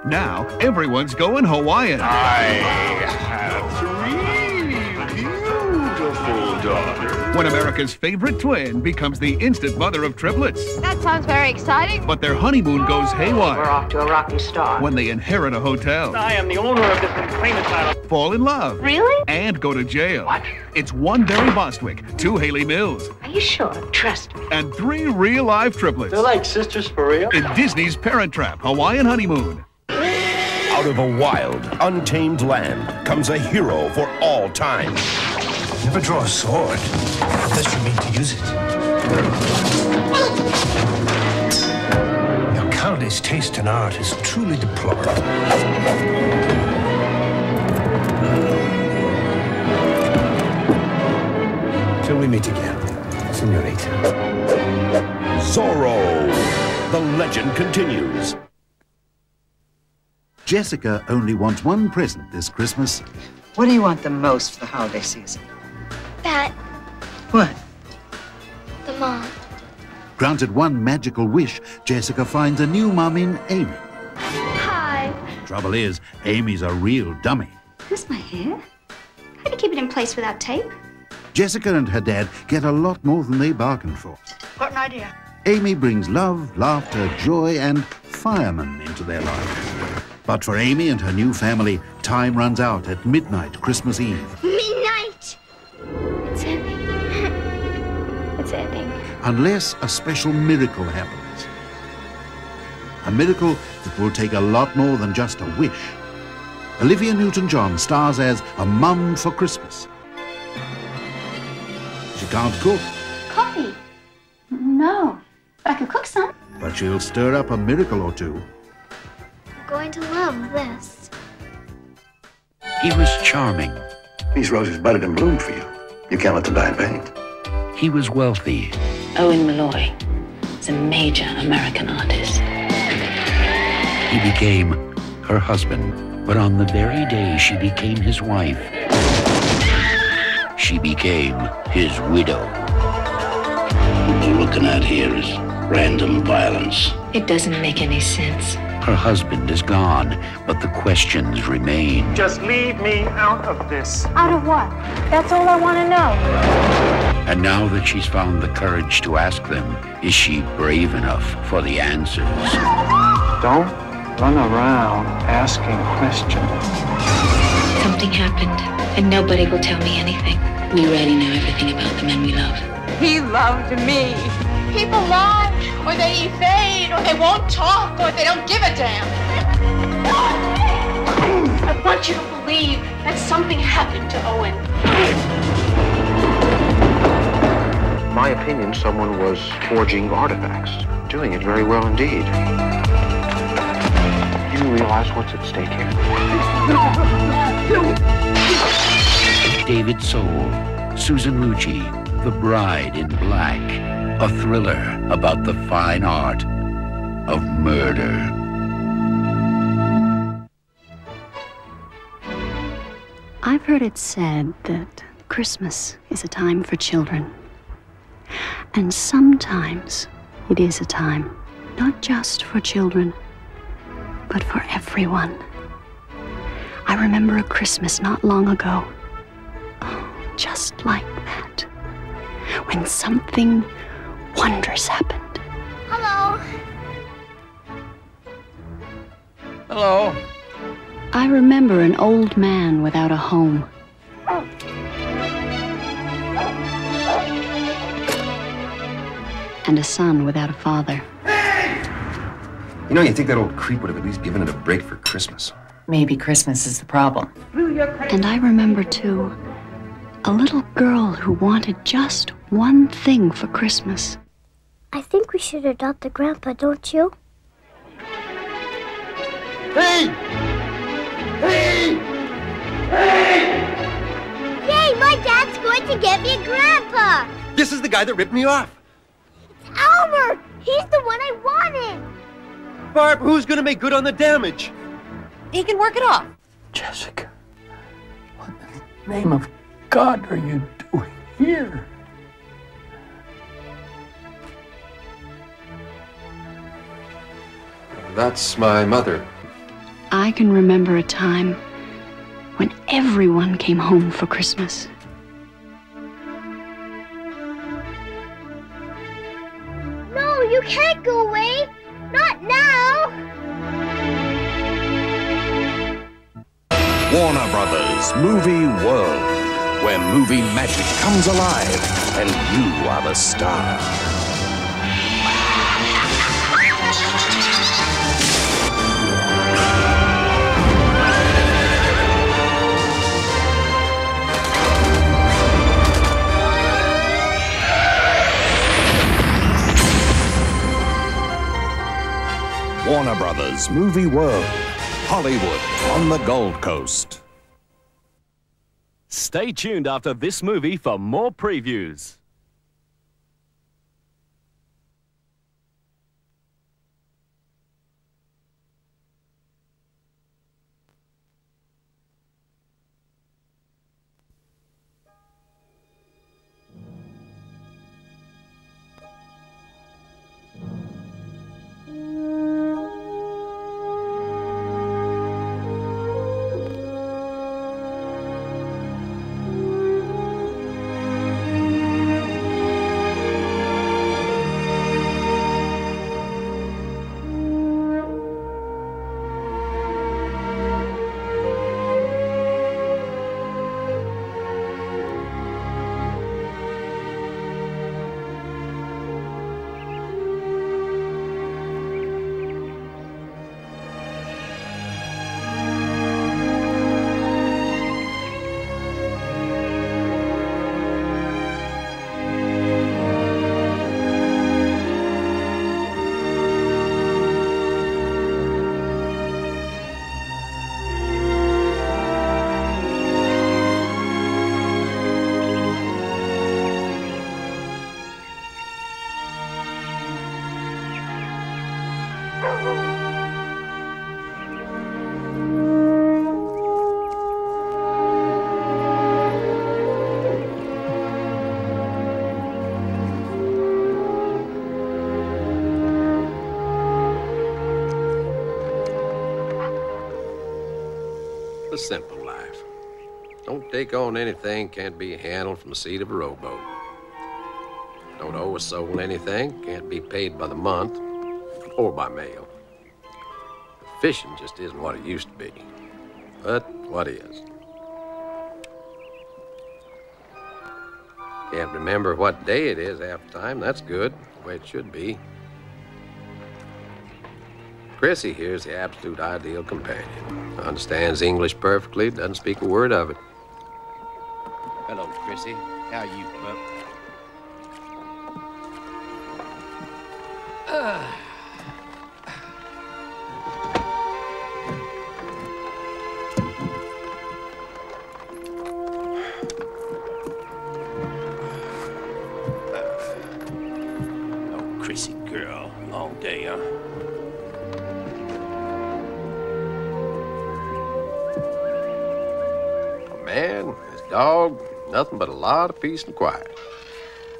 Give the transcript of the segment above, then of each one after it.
Now, everyone's going Hawaiian. I have 3 beautiful daughters. When America's favorite twin becomes the instant mother of triplets. That sounds very exciting. But their honeymoon goes haywire. We're off to a rocky start. When they inherit a hotel. I am the owner of this insane asylum. Fall in love. Really? And go to jail. What? It's 1 Barry Bostwick, 2 Haley Mills, Are you sure? Trust me. and 3 real-life triplets. They're like sisters for real? In Disney's Parent Trap Hawaiian Honeymoon. Out of a wild, untamed land comes a hero for all time. Never draw a sword unless you mean to use it. Your Calde's taste in art is truly deplorable. Till we meet again, senorita. Zorro. The legend continues. Jessica only wants one present this Christmas. What do you want the most for the holiday season? That, What? the mom. Granted one magical wish, Jessica finds a new mum in Amy. Hi. Trouble is, Amy's a real dummy. Where's my hair? How do you keep it in place without tape? Jessica and her dad get a lot more than they bargained for. Got an idea. Amy brings love, laughter, joy, and firemen into their lives. But for Amy and her new family, time runs out at midnight Christmas Eve. Midnight! It's ending. It's ending. Unless a special miracle happens. A miracle that will take a lot more than just a wish. Olivia Newton-John stars as a mum for Christmas. She can't cook, Coffee? No. But I could cook some. but she'll stir up a miracle or two. I'm going to love this. He was charming. These roses budded and bloomed for you. You can't let them die in vain. He was wealthy. Owen Malloy is a major American artist. He became her husband. But on the very day she became his wife, she became his widow. What we're looking at here is random violence. It doesn't make any sense. Her husband is gone, but the questions remain. Just leave me out of this. Out of what? That's all I want to know. And now that she's found the courage to ask them, is she brave enough for the answers? Don't run around asking questions. Something happened, and nobody will tell me anything. We already know everything about the men we love. He loved me. People lie, or they evade, or they won't talk, or they don't give a damn. I want you to believe that something happened to Owen. In my opinion, someone was forging artifacts, doing it very well indeed. Do you realize what's at stake here? David Soul, Susan Lucci, The Bride in Black, a thriller about the fine art of murder. I've heard it said that Christmas is a time for children. And sometimes it is a time not just for children, but for everyone. I remember a Christmas not long ago, just like that, when something wondrous happened. Hello. Hello. I remember an old man without a home. And a son without a father. You know, you'd think that old creep would have at least given it a break for Christmas. Maybe Christmas is the problem. And I remember, too, a little girl who wanted just one thing for Christmas. I think we should adopt a grandpa, don't you? Hey! Hey! Hey! Yay, my dad's going to get me a grandpa! This is the guy that ripped me off. It's Albert! He's the one I wanted! Barb, who's gonna make good on the damage? He can work it off. Jessica, what in the name of God are you doing here? That's my mother. I can remember a time when everyone came home for Christmas. No, you can't go away. Not now. Warner Brothers Movie World, where movie magic comes alive and you are the star. Warner Brothers Movie World, Hollywood on the Gold Coast. Stay tuned after this movie for more previews. The simple life. Don't take on anything can't be handled from the seat of a rowboat. Don't owe a soul anything, can't be paid by the month or by mail. Fishing just isn't what it used to be, but what is. Can't remember what day it is half the time, that's good, the way it should be. Chrissy here's the absolute ideal companion. Understands English perfectly, doesn't speak a word of it. Hello, Chrissy. How are you, pup? Oh, Chrissy girl. Long day, huh? Man, his dog, nothing but a lot of peace and quiet.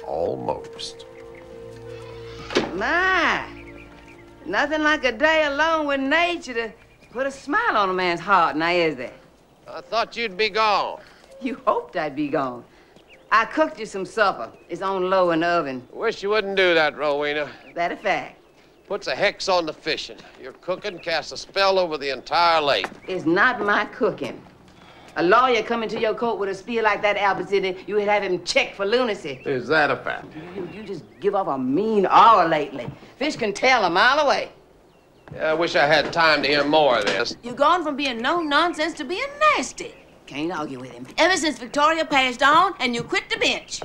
Almost. My, nothing like a day alone with nature to put a smile on a man's heart, now is there? I thought you'd be gone. You hoped I'd be gone. I cooked you some supper. It's on low in the oven. Wish you wouldn't do that, Rowena. That a fact. Puts a hex on the fishing. Your cooking casts a spell over the entire lake. It's not my cooking. A lawyer coming to your court with a spiel like that, Albert City, you would have him checked for lunacy. Is that a fact? You just give off a mean aura lately. Fish can tell a mile away. Yeah, I wish I had time to hear more of this. You've gone from being no nonsense to being nasty. Can't argue with him. Ever since Victoria passed on and you quit the bench.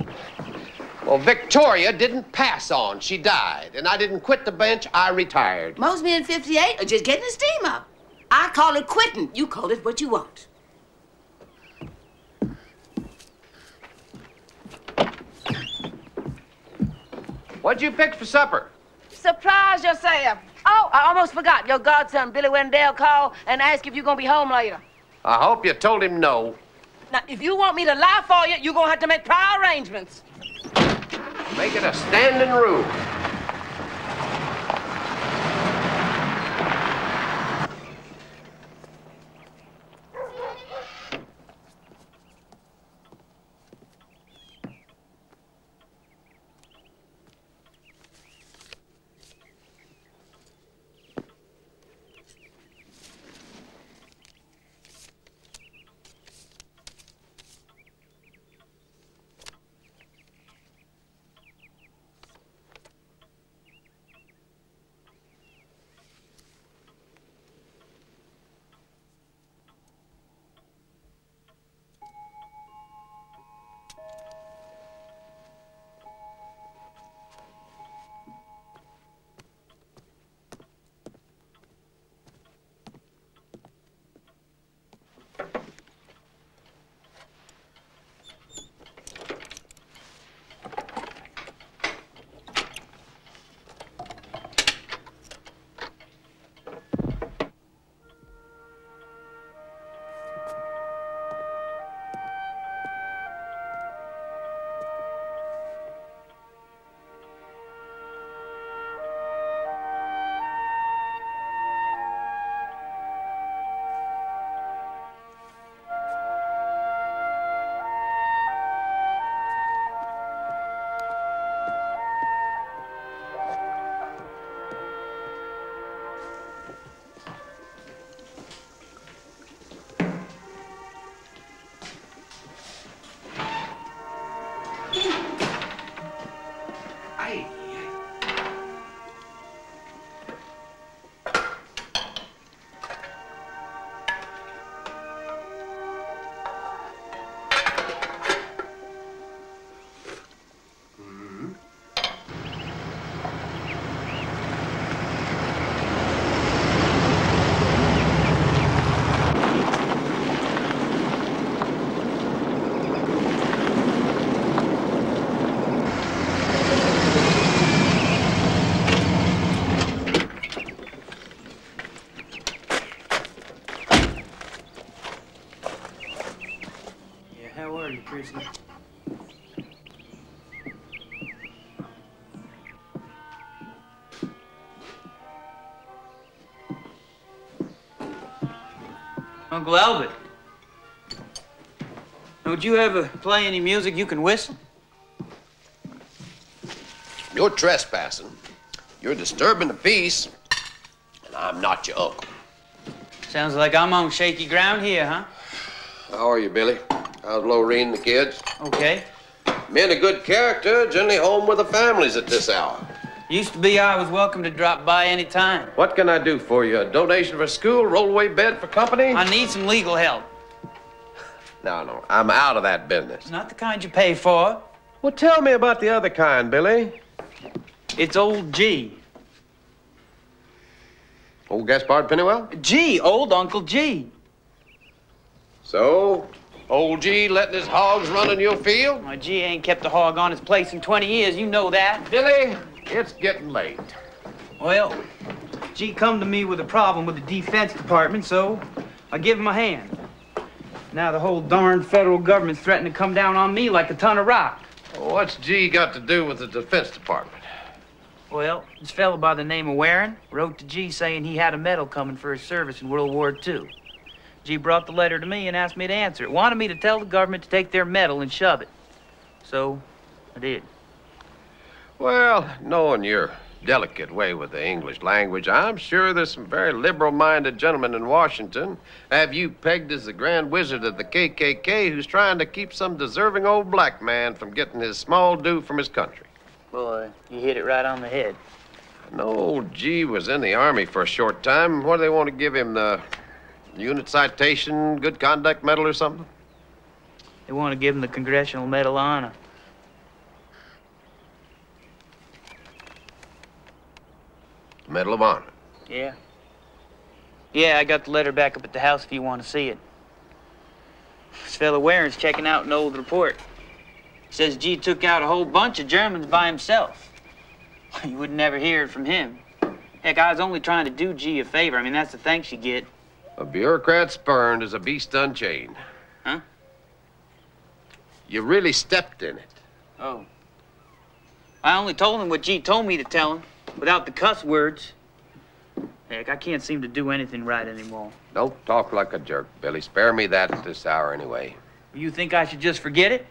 Well, Victoria didn't pass on. She died. And I didn't quit the bench. I retired. Most men 58 are just getting the steam up. I call it quitting. You call it what you want. What'd you pick for supper? Surprise yourself. Oh, I almost forgot. Your godson, Billy Wendell, called and asked if you're going to be home later. I hope you told him no. Now, if you want me to lie for you, you're going to have to make prior arrangements. Make it a standing rule. Uncle Albert, don't you ever play any music you can whistle? You're trespassing. You're disturbing the peace, and I'm not your uncle. Sounds like I'm on shaky ground here, huh? How are you, Billy? How's Lorene and the kids? Okay. Men of good character generally home with their families at this hour. Used to be I was welcome to drop by any time. What can I do for you? A donation for school, rollaway bed for company? I need some legal help. No, I'm out of that business. Not the kind you pay for. Well, tell me about the other kind, Billy. It's old G. Old Gaspard Pennywell? G, old Uncle G. So, old G letting his hogs run in your field? My G ain't kept a hog on his place in 20 years, you know that. Billy, it's getting late. Well, G come to me with a problem with the Defense Department, so I give him a hand. Now the whole darn federal government's threatening to come down on me like a ton of rock. Well, what's G got to do with the Defense Department? Well, this fellow by the name of Warren wrote to G saying he had a medal coming for his service in World War II. G brought the letter to me and asked me to answer it. Wanted me to tell the government to take their medal and shove it. So, I did. Well, knowing your delicate way with the English language, I'm sure there's some very liberal-minded gentlemen in Washington have you pegged as the grand wizard of the KKK who's trying to keep some deserving old black man from getting his small due from his country. Boy, you hit it right on the head. I know old G was in the Army for a short time. What do they want to give him, the unit citation, good conduct medal or something? They want to give him the Congressional Medal of Honor. Medal of Honor? Yeah. Yeah, I got the letter back up at the house if you want to see it. This fellow Warren's checking out an old report. Says G took out a whole bunch of Germans by himself. You would never hear it from him. Heck, I was only trying to do G a favor. I mean, that's the thanks you get. A bureaucrat spurned is a beast unchained. Huh? You really stepped in it. Oh. I only told him what G told me to tell him, without the cuss words. Heck, I can't seem to do anything right anymore. Don't talk like a jerk, Billy. Spare me that at this hour anyway. You think I should just forget it?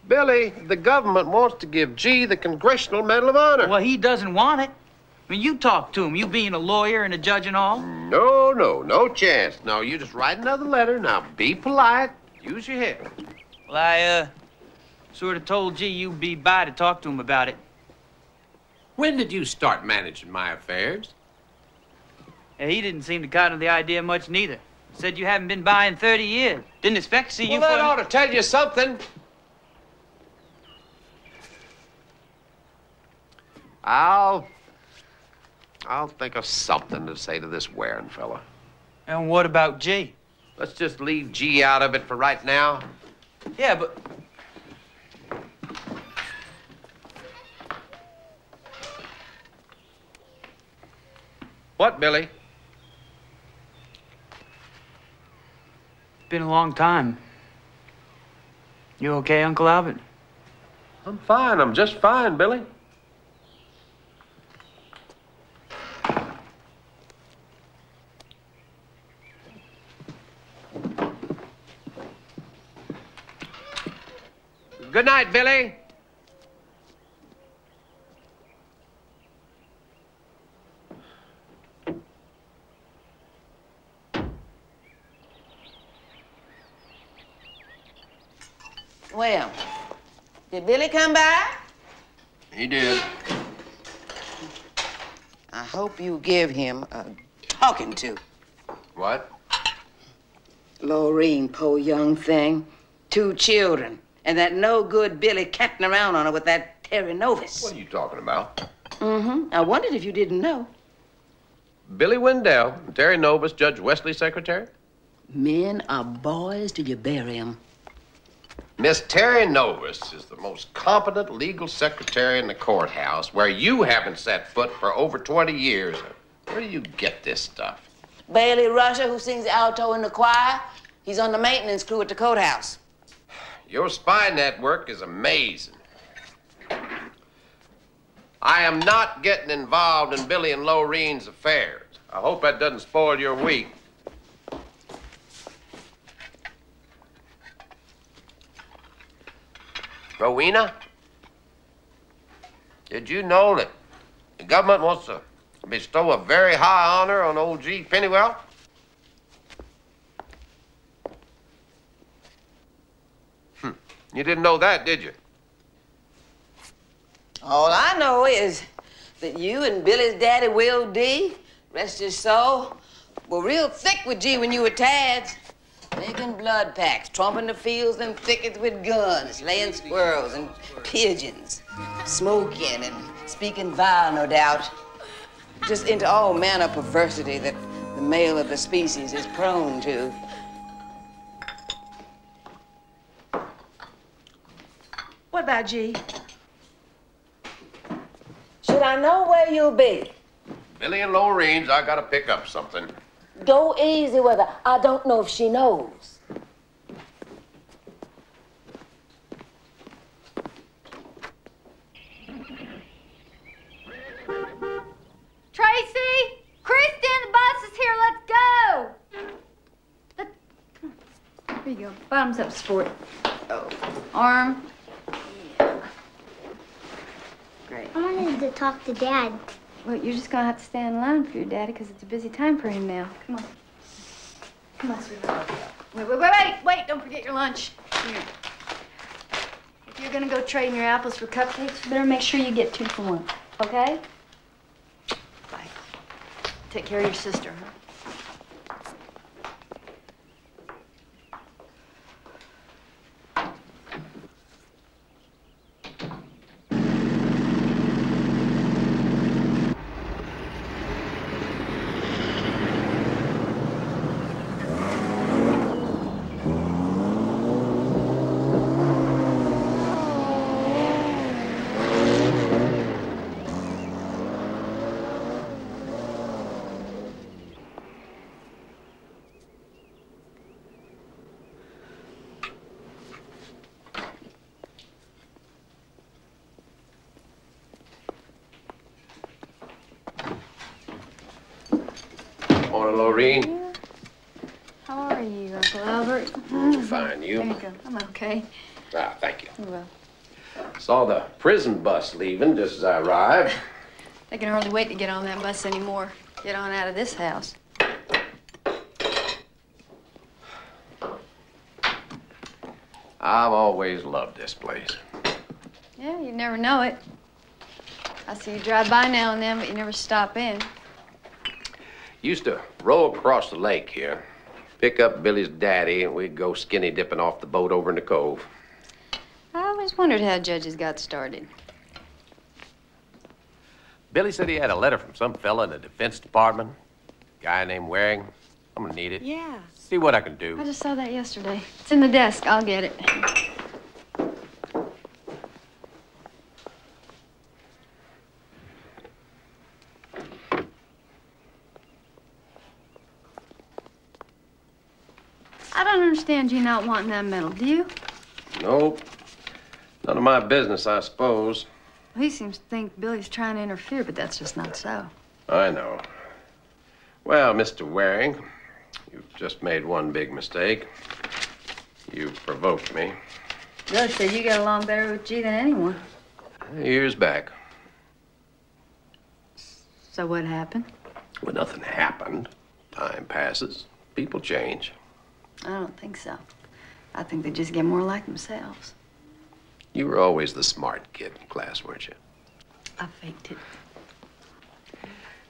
Billy, the government wants to give G the Congressional Medal of Honor. Well, he doesn't want it. I mean, you talk to him, you being a lawyer and a judge and all. No chance. No, you just write another letter. Now, be polite. Use your head. Well, I, sort of told G you'd be by to talk to him about it. When did you start managing my affairs? Yeah, he didn't seem to cotton the idea much neither. Said you haven't been by in 30 years. Didn't expect to see you Well, for... that ought to tell you something. I'll think of something to say to this Warren fella. And what about G? Let's just leave G out of it for right now. Yeah, but... What, Billy? It's been a long time. You okay, Uncle Albert? I'm fine. I'm just fine, Billy. Good night, Billy. Well, did Billy come by? He did. I hope you give him a talking to. What? Lorene, poor young thing. 2 children. And that no-good Billy catting around on her with that Terry Novus. What are you talking about? I wondered if you didn't know. Billy Wendell, Terry Novus, Judge Wesley's secretary? Men are boys till you bury 'em. Miss Terry Novus is the most competent legal secretary in the courthouse, where you haven't set foot for over 20 years. Where do you get this stuff? Bailey Rusher, who sings alto in the choir, he's on the maintenance crew at the courthouse. Your spy network is amazing. I am not getting involved in Billy and Lorene's affairs. I hope that doesn't spoil your week. Rowena, did you know that the government wants to bestow a very high honor on old G. Pennywell? You didn't know that, did you? All I know is that you and Billy's daddy, Will D., rest his soul, were real thick with G when you were tads. Making blood packs, tromping the fields and thickets with guns, laying squirrels and pigeons, smoking and speaking vile, no doubt. Just into all manner of perversity that the male of the species is prone to. What about G? Should I know where you'll be? Billy and Lorraine's, I gotta pick up something. Go easy with her. I don't know if she knows. Tracy! Kristen, the bus is here. Let's go! Here you go. Bottoms up, sport. Oh. Arm. Yeah. Great. I wanted to talk to Dad. Well, you're just gonna have to stay in line for your daddy because it's a busy time for him now. Come on. Come on, sweetheart. Wait. Don't forget your lunch. Here. If you're gonna go trading your apples for cupcakes, you better make sure you get 2 for 1. Okay? Bye. Take care of your sister, huh? Morning, Lorraine. How are you, Uncle Albert? Fine, you? There you go. I'm okay. Ah, thank you. You will. Saw the prison bus leaving just as I arrived. They can hardly wait to get on that bus anymore. Get on out of this house. I've always loved this place. Yeah, you never know it. I see you drive by now and then, but you never stop in. Used to row across the lake here, pick up Billy's daddy, and we'd go skinny dipping off the boat over in the cove. I always wondered how judges got started. Billy said he had a letter from some fella in the Defense Department, a guy named Waring. I'm gonna need it. Yeah. See what I can do. I just saw that yesterday. It's in the desk. I'll get it. I don't understand you not wanting that medal, do you? Nope. None of my business, I suppose. He seems to think Billy's trying to interfere, but that's just not so. I know. Well, Mr. Waring, you've just made one big mistake. You provoked me. Billy said you got along better with G than anyone. Years back. So what happened? Well, nothing happened. Time passes. People change. I don't think so. I think they just get more like themselves. You were always the smart kid in class, weren't you? I faked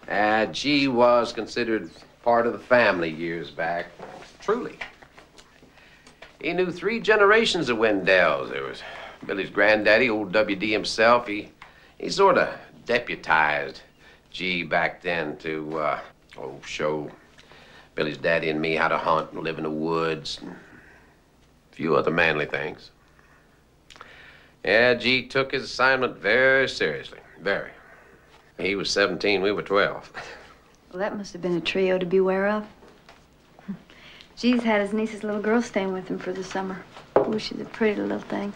it. G was considered part of the family years back. Truly. He knew 3 generations of Wendells. There was Billy's granddaddy, old W.D. himself. He sort of deputized G back then to, show Billy's daddy and me how to hunt and live in the woods and a few other manly things. Yeah, G took his assignment very seriously, very. He was 17, we were 12. Well, that must have been a trio to beware of. G's had his niece's little girl staying with him for the summer. Ooh, she's a pretty little thing.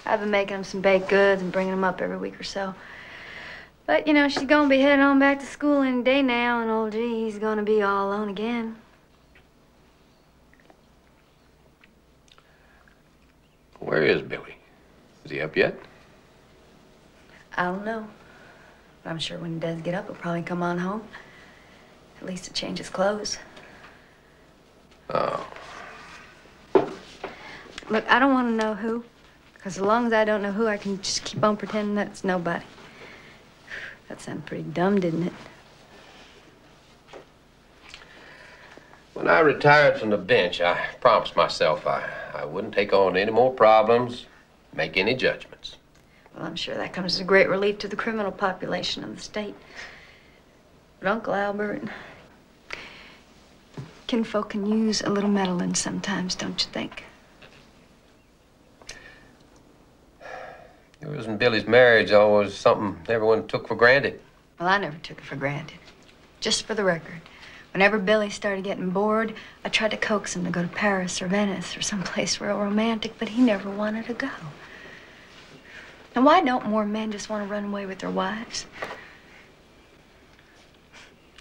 I've been making him some baked goods and bringing him up every week or so. But, you know, she's gonna be heading on back to school any day now, and old G's gonna be all alone again. Where is Billy? Is he up yet? I don't know. But I'm sure when he does get up, he'll probably come on home. At least to change his clothes. Oh. Look, I don't want to know who. Because as long as I don't know who, I can just keep on pretending that it's nobody. That sounded pretty dumb, didn't it? When I retired from the bench, I promised myself I wouldn't take on any more problems, make any judgments. Well, I'm sure that comes as a great relief to the criminal population of the state. But Uncle Albert, kinfolk can use a little meddling sometimes, don't you think? Yours and Billy's marriage always something everyone took for granted. Well, I never took it for granted. Just for the record. Whenever Billy started getting bored, I tried to coax him to go to Paris or Venice or someplace real romantic, but he never wanted to go. Now, why don't more men just want to run away with their wives?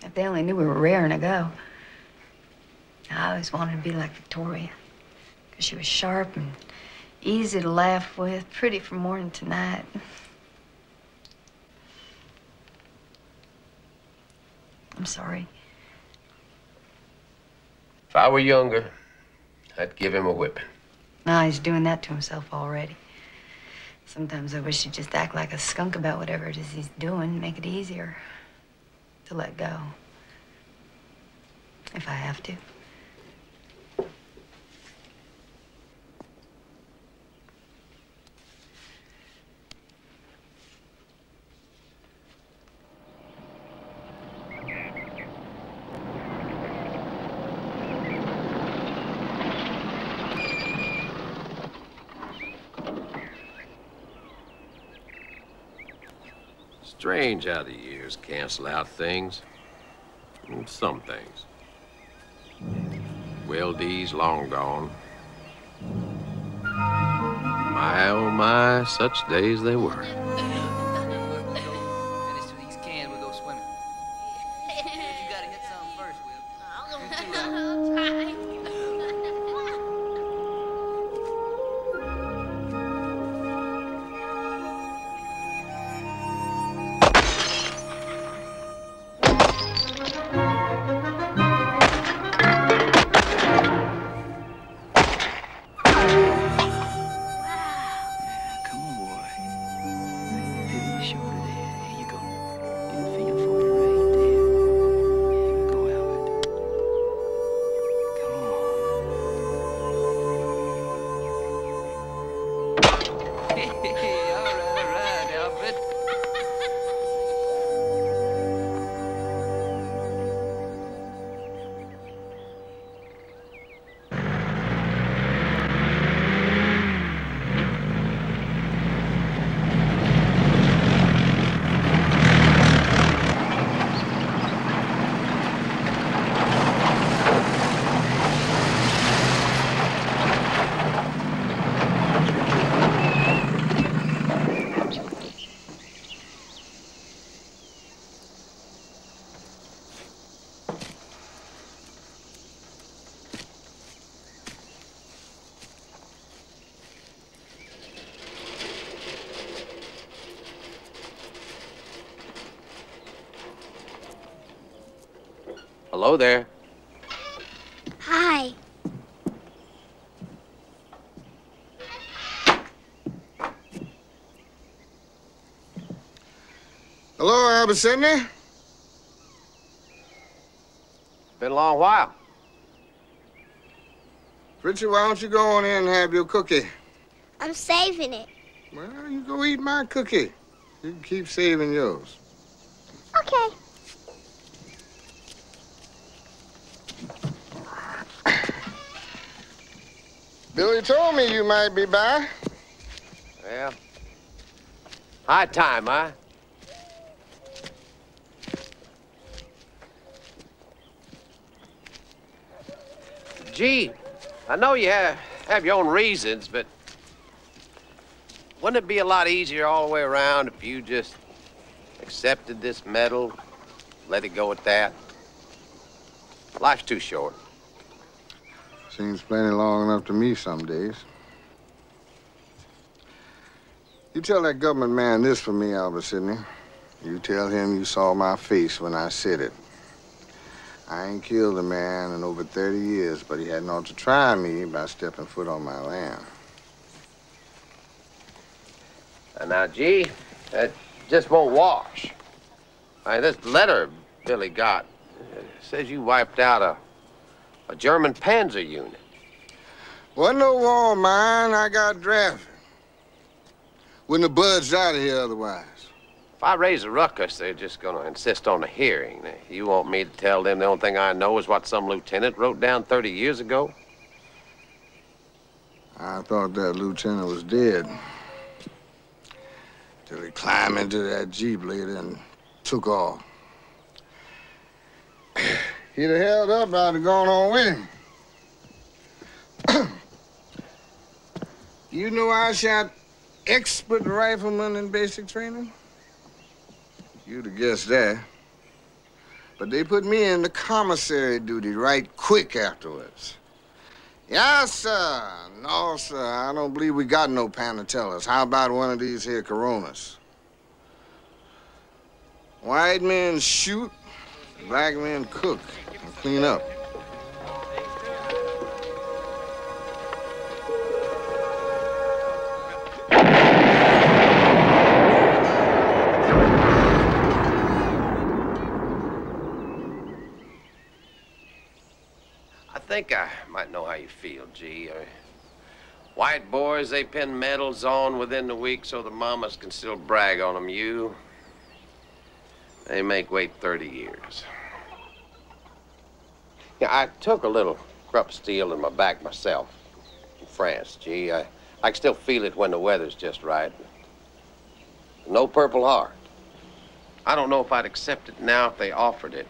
If they only knew we were raring to go. I always wanted to be like Victoria, because she was sharp and easy to laugh with, pretty from morning to night. I'm sorry. If I were younger, I'd give him a whipping. No, he's doing that to himself already. Sometimes I wish he'd just act like a skunk about whatever it is he's doing, make it easier to let go. If I have to. Strange how the years cancel out things. Some things. Will D's long gone. My, oh my, such days they were. Finish these cans, we'll go swimming. You gotta hit something first, Will. Hello there. Hi. Hello, Albert Sidney. Been a long while. Richard, why don't you go on in and have your cookie? I'm saving it. Well, you go eat my cookie. You can keep saving yours. Okay. Billy told me you might be by. Well, high time, huh? Gee, I know you have your own reasons, but wouldn't it be a lot easier all the way around if you just accepted this medal, let it go at that? Life's too short. Seems plenty long enough to me some days. You tell that government man this for me, Albert Sidney. You tell him you saw my face when I said it. I ain't killed a man in over 30 years, but he hadn't ought to try me by stepping foot on my land. Now, G, that just won't wash. This letter Billy got says you wiped out a German panzer unit. Wasn't no war of mine. I got drafted. Wouldn't have budged out of here otherwise. If I raise a ruckus, they're just gonna insist on a hearing. You want me to tell them the only thing I know is what some lieutenant wrote down 30 years ago? I thought that lieutenant was dead. Till he climbed into that Jeep later and took off. He'd have held up, I'd have gone on with him. You know I shot expert riflemen in basic training? You'd have guessed that. But they put me in the commissary duty right quick afterwards. Yes, sir. No, sir. I don't believe we got no Panatellas. How about one of these here Coronas? White men shoot, black men cook and clean up. I think I might know how you feel, G. White boys, they pin medals on within the week so the mamas can still brag on them. You, they make wait 30 years. Yeah, I took a little Krupp steel in my back myself in France, G. I can still feel it when the weather's just right. No Purple Heart. I don't know if I'd accept it now if they offered it.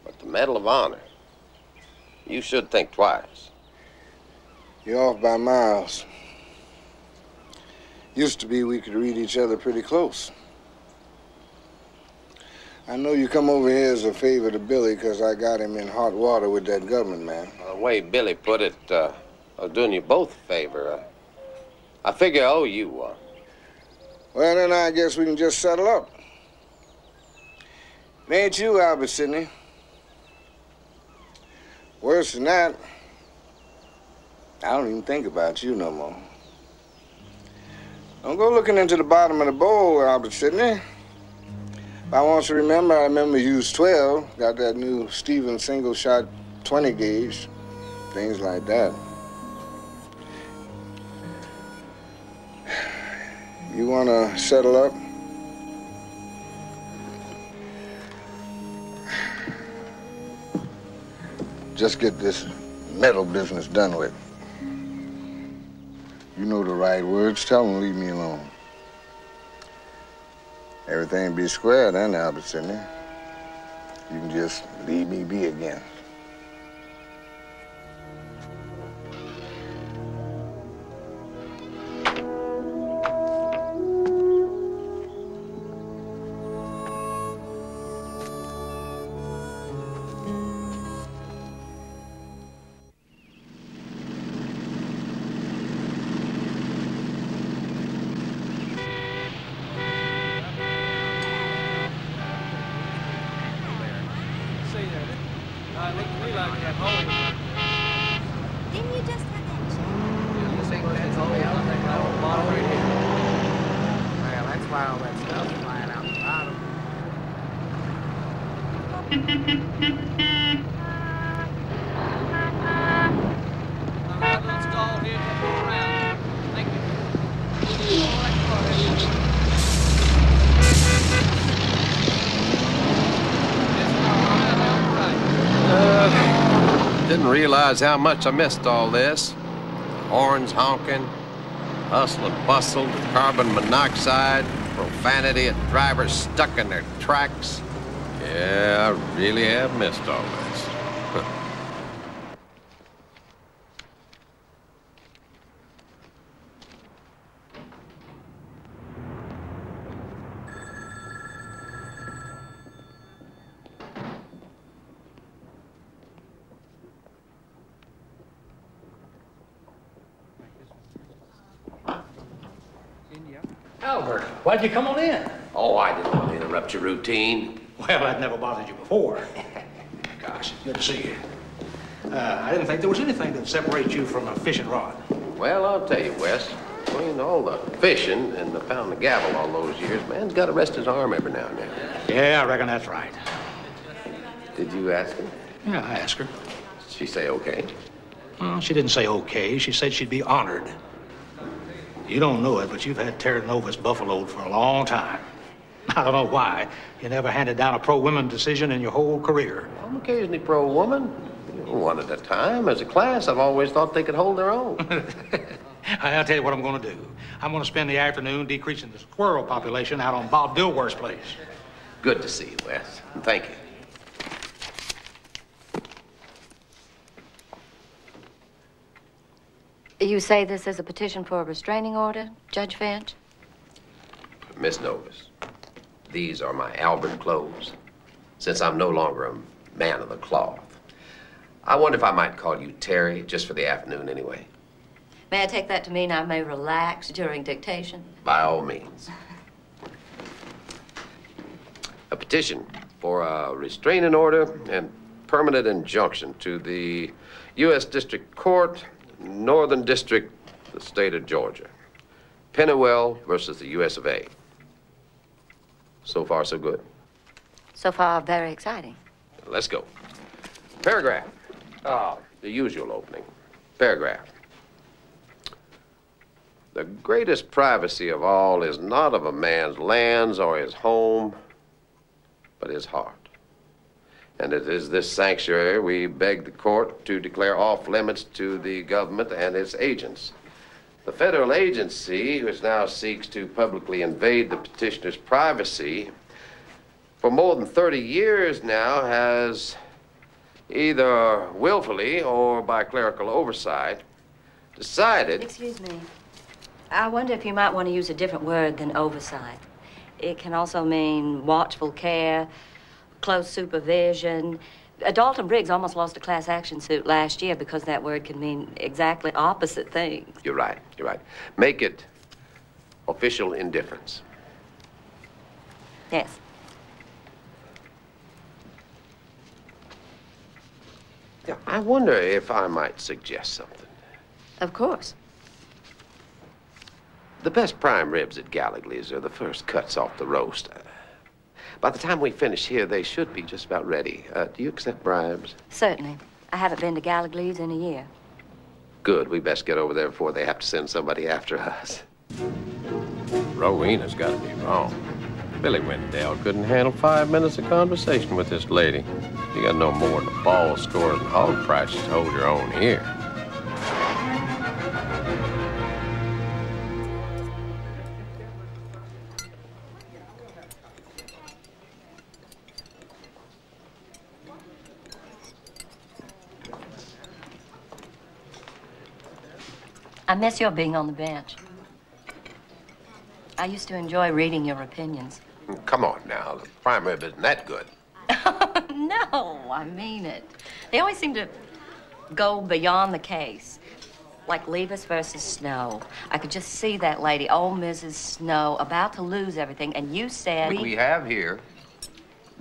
But the Medal of Honor, you should think twice. You're off by miles. Used to be we could read each other pretty close. I know you come over here as a favor to Billy because I got him in hot water with that government man. The way Billy put it, I'm doing you both a favor. I figure I owe you one. Well, then I guess we can just settle up. It ain't you, Albert Sidney. Worse than that, I don't even think about you no more. Don't go looking into the bottom of the bowl, Albert Sidney. If I want to remember, I remember you was 12, got that new Stevens single-shot 20 gauge, things like that. You want to settle up? Just get this metal business done with. You know the right words. Tell them leave me alone. Everything be square then, Albert Sidney. You can just leave me be again. Didn't realize how much I missed all this. Horns honking, hustle and bustle, carbon monoxide, profanity at drivers stuck in their tracks. Yeah, I really have missed all this. Albert, why'd you come on in? Oh, I didn't want to interrupt your routine. Well, that never bothered you before. Gosh, good to see you. I didn't think there was anything that separates you from a fishing rod. Well, I'll tell you, Wes. Between all the fishing and the pound the gavel all those years, man's got to rest his arm every now and then. Yeah, I reckon that's right. Did you ask her? Yeah, I asked her. Did she say okay? Well, she didn't say okay. She said she'd be honored. You don't know it, but you've had Terry Novus buffaloed for a long time. I don't know why. You never handed down a pro-women decision in your whole career. I'm occasionally pro-woman. One at a time. As a class, I've always thought they could hold their own. I'll tell you what I'm going to do. I'm going to spend the afternoon decreasing the squirrel population out on Bob Dilworth's place. Good to see you, Wes. And thank you. You say this is a petition for a restraining order, Judge Finch? Miss Novus, these are my Albert clothes. Since I'm no longer a man of the cloth, I wonder if I might call you Terry, just for the afternoon anyway. May I take that to mean I may relax during dictation? By all means. A petition for a restraining order and permanent injunction to the U.S. District Court, Northern District, the state of Georgia. Pennywell versus the U.S. of A. So far, so good. So far, very exciting. Let's go. Paragraph. The usual opening. Paragraph. The greatest privacy of all is not of a man's lands or his home, but his heart. And it is this sanctuary we beg the court to declare off limits to the government and its agents. The federal agency, which now seeks to publicly invade the petitioner's privacy, for more than 30 years now has either willfully or by clerical oversight decided... Excuse me. I wonder if you might want to use a different word than oversight. It can also mean watchful care, close supervision. Dalton Briggs almost lost a class action suit last year because that word can mean exactly opposite things. You're right, you're right. Make it official indifference. Yes. Yeah, I wonder if I might suggest something. Of course. The best prime ribs at Gallagher's are the first cuts off the roast. By the time we finish here, they should be just about ready. Do you accept bribes? Certainly. I haven't been to Gallagher's in a year. Good. We best get over there before they have to send somebody after us. Rowena's got to be wrong. Billy Wendell couldn't handle 5 minutes of conversation with this lady. You got no more than a ball score and hog prices to hold your own here. I miss your being on the bench. I used to enjoy reading your opinions. Come on now, the prime rib isn't that good. No, I mean it. They always seem to go beyond the case. Like Levis versus Snow. I could just see that lady, old Mrs. Snow, about to lose everything, and you said... We have here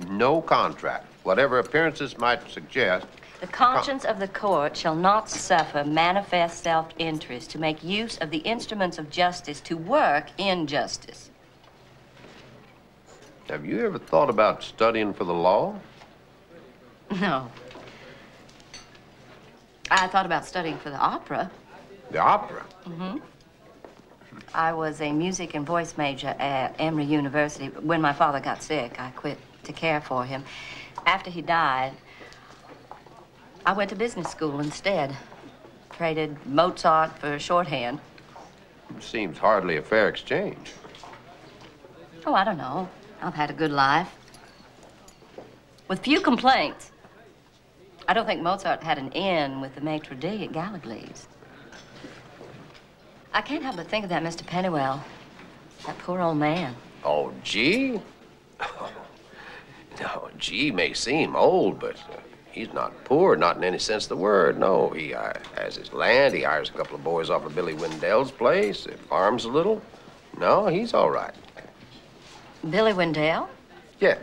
no contract. Whatever appearances might suggest... The conscience of the court shall not suffer manifest self-interest to make use of the instruments of justice to work injustice. Have you ever thought about studying for the law? No. I thought about studying for the opera. The opera? Mm-hmm. I was a music and voice major at Emory University. When my father got sick, I quit to care for him. After he died, I went to business school instead. Traded Mozart for shorthand. Seems hardly a fair exchange. Oh, I don't know. I've had a good life. With few complaints. I don't think Mozart had an in with the maitre d' at Gallagher's. I can't help but think of that Mr. Pennywell. That poor old man. Oh, G? No, G may seem old, but he's not poor, not in any sense of the word. No, he has his land. He hires a couple of boys off of Billy Wendell's place. He farms a little. No, he's all right. Billy Wendell? Yeah.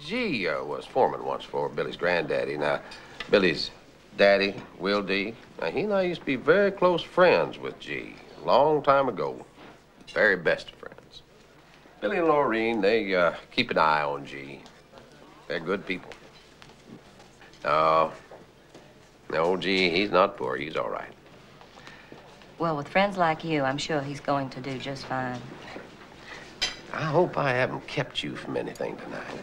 G was foreman once for Billy's granddaddy. Now, Billy's daddy, Will D., now, he and I used to be very close friends with G. A long time ago. Very best of friends. Billy and Laureen, they keep an eye on G. They're good people. No, G, he's not poor. He's all right. Well, with friends like you, I'm sure he's going to do just fine. I hope I haven't kept you from anything tonight.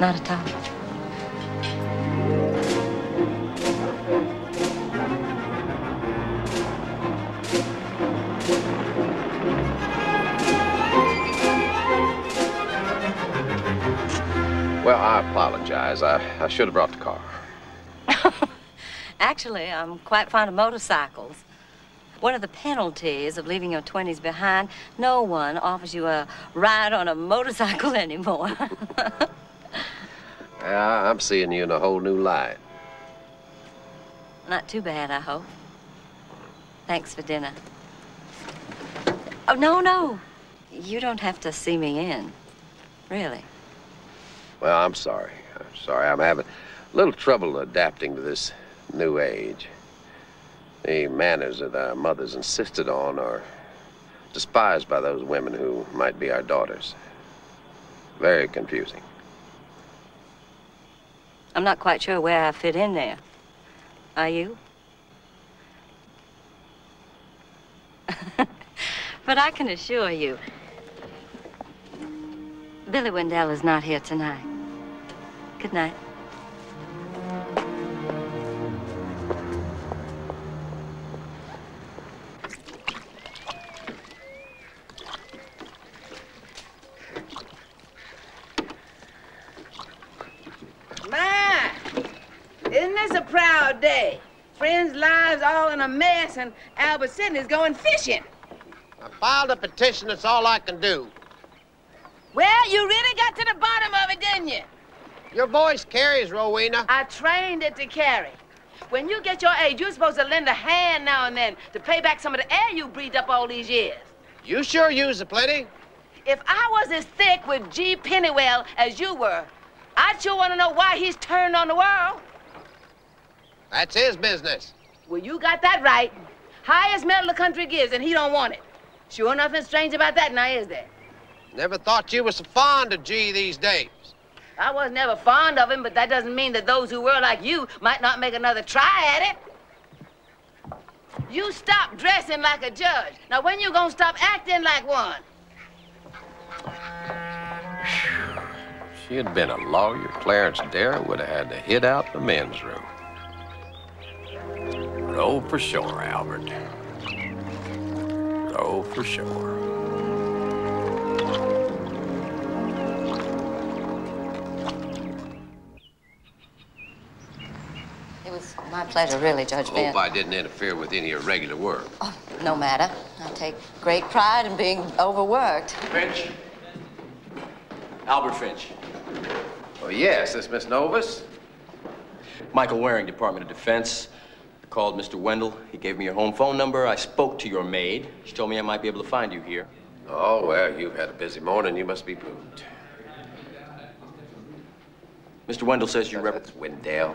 Not at all. Well, I apologize. I should have brought the car. Actually, I'm quite fond of motorcycles. One of the penalties of leaving your 20s behind, no one offers you a ride on a motorcycle anymore. Yeah, I'm seeing you in a whole new light. Not too bad, I hope. Thanks for dinner. Oh, no. You don't have to see me in. Really. Well, I'm sorry. I'm having a little trouble adapting to this new age. The manners that our mothers insisted on are despised by those women who might be our daughters. Very confusing. I'm not quite sure where I fit in there. Are you? But I can assure you, Billy Wendell is not here tonight. Good night. My, isn't this a proud day? Friends' lives all in a mess, and Albert Sidney's going fishing. I filed a petition, that's all I can do. Well, you really got to the bottom of it, didn't you? Your voice carries, Rowena. I trained it to carry. When you get your age, you're supposed to lend a hand now and then to pay back some of the air you breathed up all these years. You sure use it plenty. If I was as thick with G. Pennywell as you were, I'd sure want to know why he's turned on the world. That's his business. Well, you got that right. Highest medal the country gives, and he don't want it. Sure nothing strange about that now, is there? Never thought you were so fond of G these days. I was never fond of him, but that doesn't mean that those who were like you might not make another try at it. You stop dressing like a judge. Now, when you gonna stop acting like one? If she had been a lawyer, Clarence Darrow would have had to hit out the men's room. Row for shore, Albert. Row for shore. It was my pleasure, really, Judge Ben. Hope I didn't interfere with any of your regular work. Oh, no matter. I take great pride in being overworked. Finch. Albert Finch. Oh, yes, this Miss Novus? Michael Waring, Department of Defense. I called Mr. Wendell. He gave me your home phone number. I spoke to your maid. She told me I might be able to find you here. Oh, well, you've had a busy morning. You must be moved. Mr. Wendell says you That's Wendell.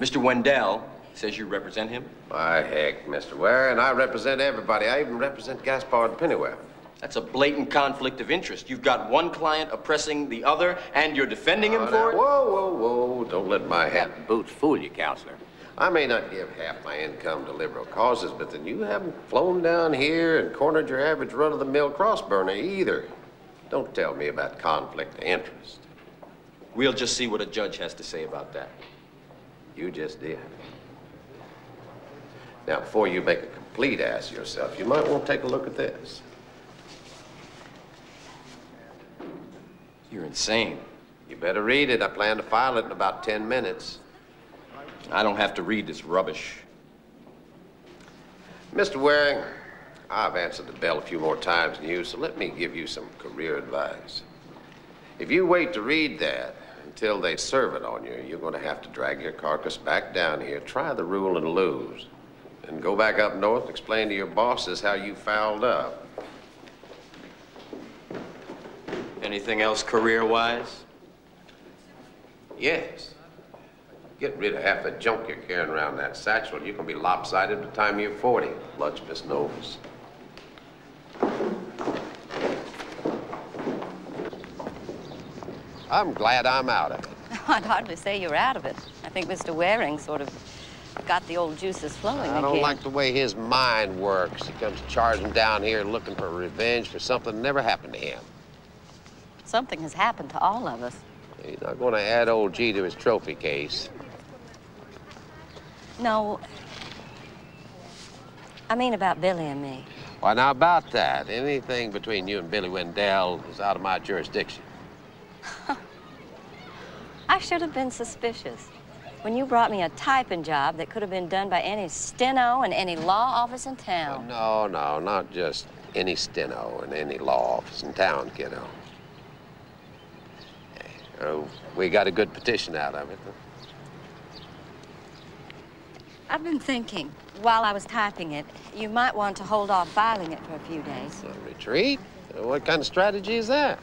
Mr. Wendell says you represent him? Why, heck, Mr. Waring, I represent everybody. I even represent Gaspard and Pennywell. That's a blatant conflict of interest. You've got one client oppressing the other, and you're defending him for it? Whoa. Don't let my hat and boots fool you, counselor. I may not give half my income to liberal causes, but then you haven't flown down here and cornered your average run-of-the-mill cross-burner either. Don't tell me about conflict of interest. We'll just see what a judge has to say about that. You just did. Now, before you make a complete ass of yourself, you might want to take a look at this. You're insane. You better read it. I plan to file it in about 10 minutes. I don't have to read this rubbish. Mr. Waring, I've answered the bell a few more times than you, so let me give you some career advice. If you wait to read that until they serve it on you, you're going to have to drag your carcass back down here, try the rule and lose. And go back up north and explain to your bosses how you fouled up. Anything else career-wise? Yes. Get rid of half the junk you're carrying around that satchel. You can be lopsided by the time you're 40. Lunch, Miss Novus. I'm glad I'm out of it. I'd hardly say you're out of it. I think Mr. Waring sort of got the old juices flowing again. I don't like the way his mind works. He comes charging down here looking for revenge for something that never happened to him. Something has happened to all of us. He's not going to add old G to his trophy case. No. I mean about Billy and me. Why, now, about that, anything between you and Billy Wendell is out of my jurisdiction. I should have been suspicious. When you brought me a typing job that could have been done by any steno in any law office in town. No, not just any steno in any law office in town, kiddo. We got a good petition out of it. I've been thinking, while I was typing it, you might want to hold off filing it for a few days. A retreat? What kind of strategy is that?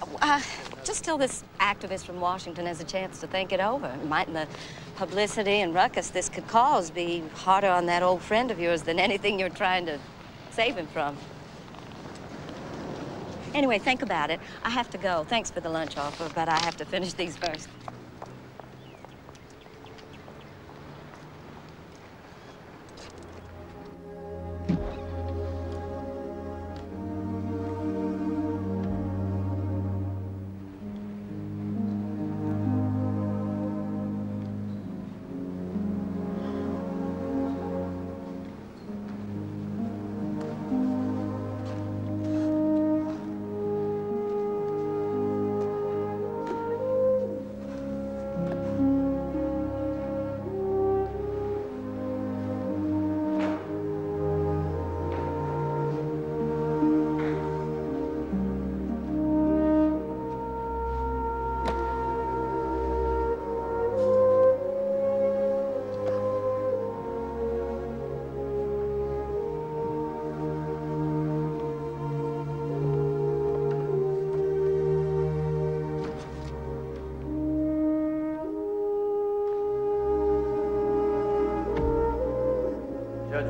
Just till this activist from Washington has a chance to think it over. Mightn't the publicity and ruckus this could cause be harder on that old friend of yours than anything you're trying to save him from? Anyway, think about it. I have to go. Thanks for the lunch offer, but I have to finish these first.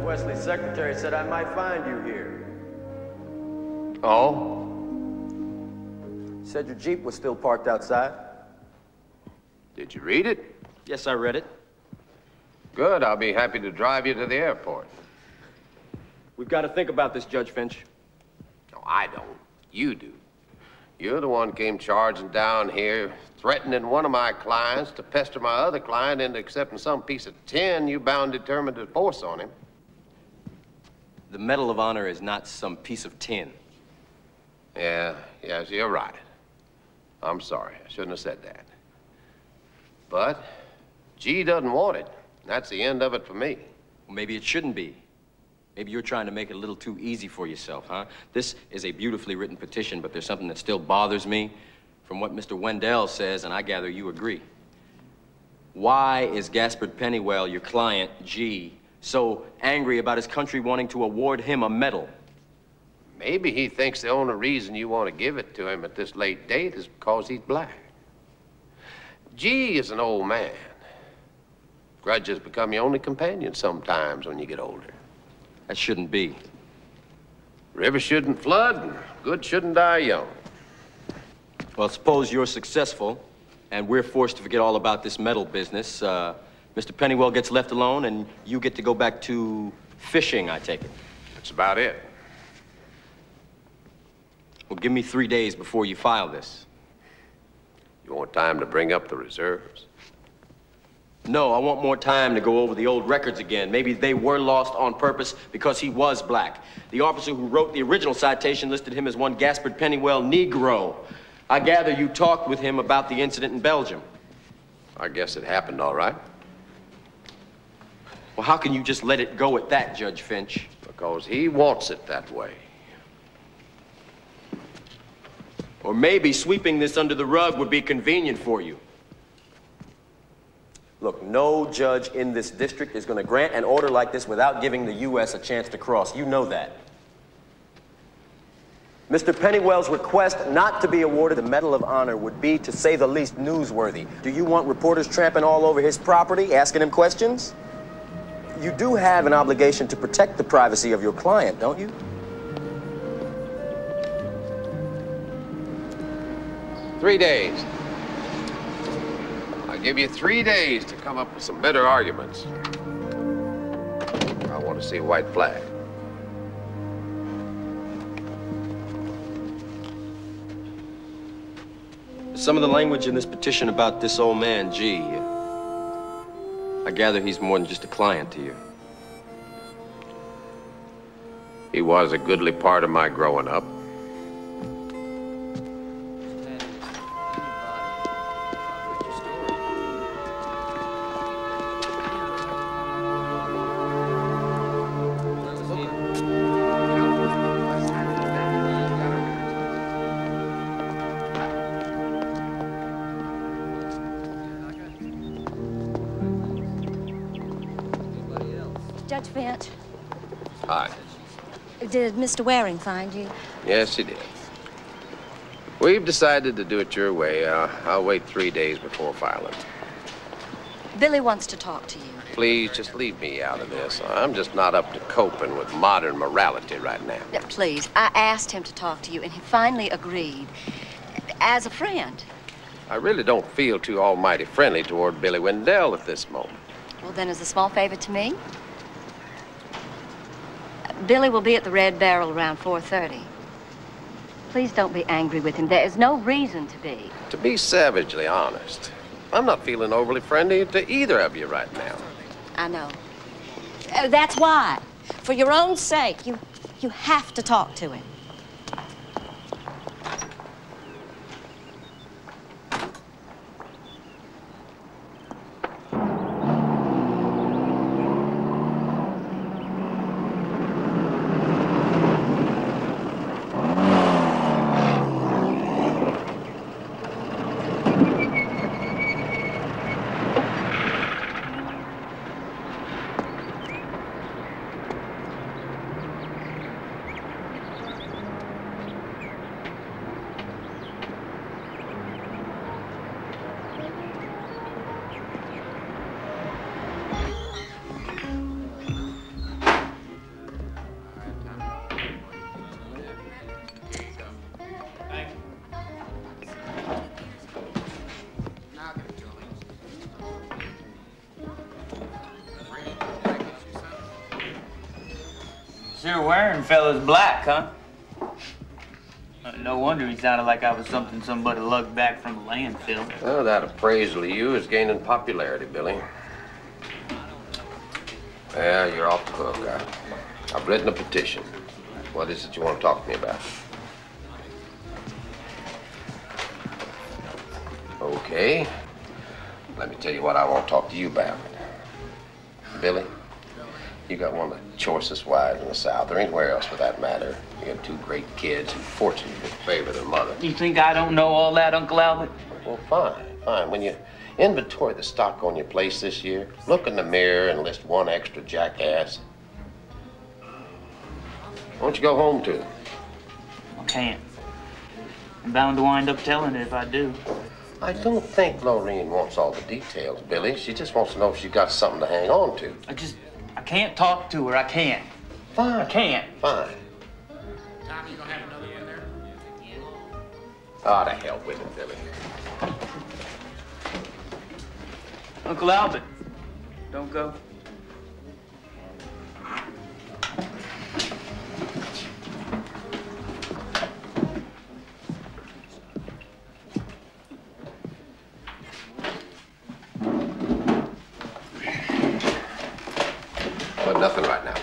Wesley's secretary said I might find you here. Oh? Said your Jeep was still parked outside. Did you read it? Yes, I read it. Good. I'll be happy to drive you to the airport. We've got to think about this, Judge Finch. No, I don't. You do. You're the one came charging down here, threatening one of my clients to pester my other client into accepting some piece of tin you bound determined to force on him. The Medal of Honor is not some piece of tin. Yes, you're right. I'm sorry. I shouldn't have said that. But G doesn't want it. That's the end of it for me. Well, maybe it shouldn't be. Maybe you're trying to make it a little too easy for yourself, huh? This is a beautifully written petition, but there's something that still bothers me from what Mr. Wendell says, and I gather you agree. Why is Gaspard Pennywell, your client, G, so angry about his country wanting to award him a medal? Maybe he thinks the only reason you want to give it to him at this late date is because he's black. G is an old man. Grudges become your only companion sometimes when you get older. That shouldn't be. River shouldn't flood, and good shouldn't die young. Well, suppose you're successful, and we're forced to forget all about this medal business. Mr. Pennywell gets left alone, and you get to go back to fishing, I take it. That's about it. Well, give me 3 days before you file this. You want time to bring up the reserves? No, I want more time to go over the old records again. Maybe they were lost on purpose because he was black. The officer who wrote the original citation listed him as one Gaspard Pennywell Negro. I gather you talked with him about the incident in Belgium. I guess it happened all right. Well, how can you just let it go at that, Judge Finch? Because he wants it that way. Or maybe sweeping this under the rug would be convenient for you. Look, no judge in this district is going to grant an order like this without giving the U.S. a chance to cross. You know that. Mr. Pennywell's request not to be awarded the Medal of Honor would be, to say the least, newsworthy. Do you want reporters tramping all over his property, asking him questions? You do have an obligation to protect the privacy of your client, don't you? "3 days. I give you 3 days to come up with some better arguments. I want to see a white flag." Some of the language in this petition about this old man, G, I gather he's more than just a client to you. He was a goodly part of my growing up. Judge Finch, Hi. did Mr. Waring find you? Yes, he did. We've decided to do it your way. I'll wait 3 days before filing. Billy wants to talk to you. Please, just leave me out of this. I'm just not up to coping with modern morality right now. Please, I asked him to talk to you, and he finally agreed. As a friend. I really don't feel too almighty friendly toward Billy Wendell at this moment. Well, then, as a small favor to me, Billy will be at the Red Barrel around 4:30. Please don't be angry with him. There is no reason to be. To be savagely honest, I'm not feeling overly friendly to either of you right now. I know. That's why. For your own sake, you have to talk to him. Sure wearing fella's black, huh? No wonder he sounded like I was something somebody lugged back from a landfill. Well, that appraisal of you is gaining popularity, Billy. Well, you're off the hook. I've written a petition. What is it you want to talk to me about? Okay. Let me tell you what I want to talk to you about. Billy, you got one of the choicest wives in the South, or anywhere else for that matter. You got 2 great kids and fortunate to favor their mother. You think I don't know all that, Uncle Albert? Well, fine. When you inventory the stock on your place this year, look in the mirror and list 1 extra jackass. Why don't you go home to them? I can't. I'm bound to wind up telling it if I do. I don't think Lorene wants all the details, Billy. She just wants to know if she's got something to hang on to. I can't talk to her. I can't. Fine. I can't. Fine. Tom, you gonna have another one there? Ah, to hell with it, Billy. Uncle Albert, don't go. But nothing right now.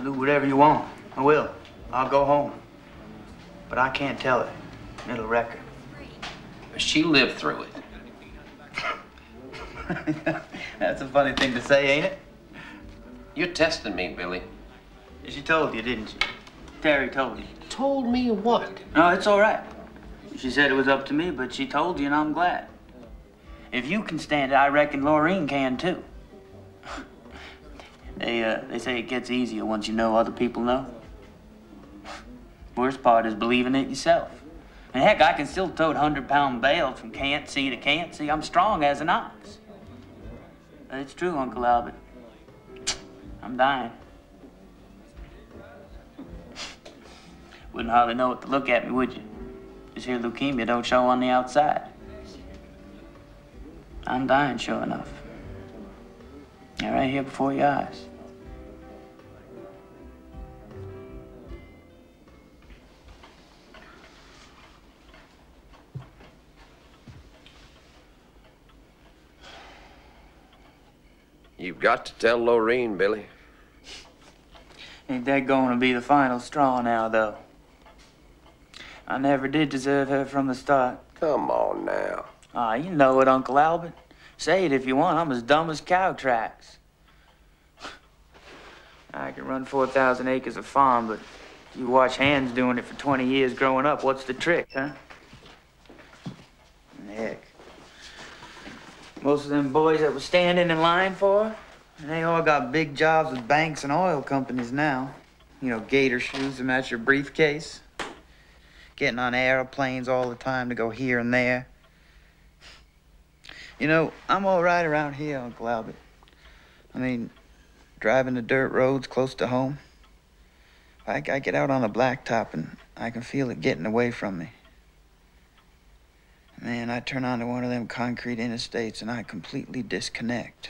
Do whatever you want. I will. I'll go home. But I can't tell her. It'll wreck her. She lived through it. That's a funny thing to say, ain't it? You're testing me, Billy. She told you, didn't she? Terry told you. Told me what? No, it's all right. She said it was up to me, but she told you, and I'm glad. If you can stand it, I reckon Laureen can, too. They say it gets easier once you know other people know. Worst part is believing it yourself. And heck, I can still tote 100-pound bales from can't see to can't see. I'm strong as an ox. But it's true, Uncle Albert. I'm dying. Wouldn't hardly know what to look at me, would you? This here leukemia don't show on the outside. I'm dying, sure enough. Yeah, right here before your eyes. You've got to tell Laureen, Billy. Ain't that going to be the final straw now, though? I never did deserve her from the start. Come on now. Ah, you know it, Uncle Albert. Say it if you want. I'm as dumb as cow tracks. I can run 4,000 acres of farm, but you watch hands doing it for 20 years growing up. What's the trick, huh? Heck. Most of them boys that was standing in line for her, and they all got big jobs with banks and oil companies now. You know, gator shoes to match your briefcase. Getting on airplanes all the time to go here and there. You know, I'm all right around here, Uncle Albert. I mean, driving the dirt roads close to home. I get out on the blacktop and I can feel it getting away from me. Man, I turn onto one of them concrete interstates and I completely disconnect.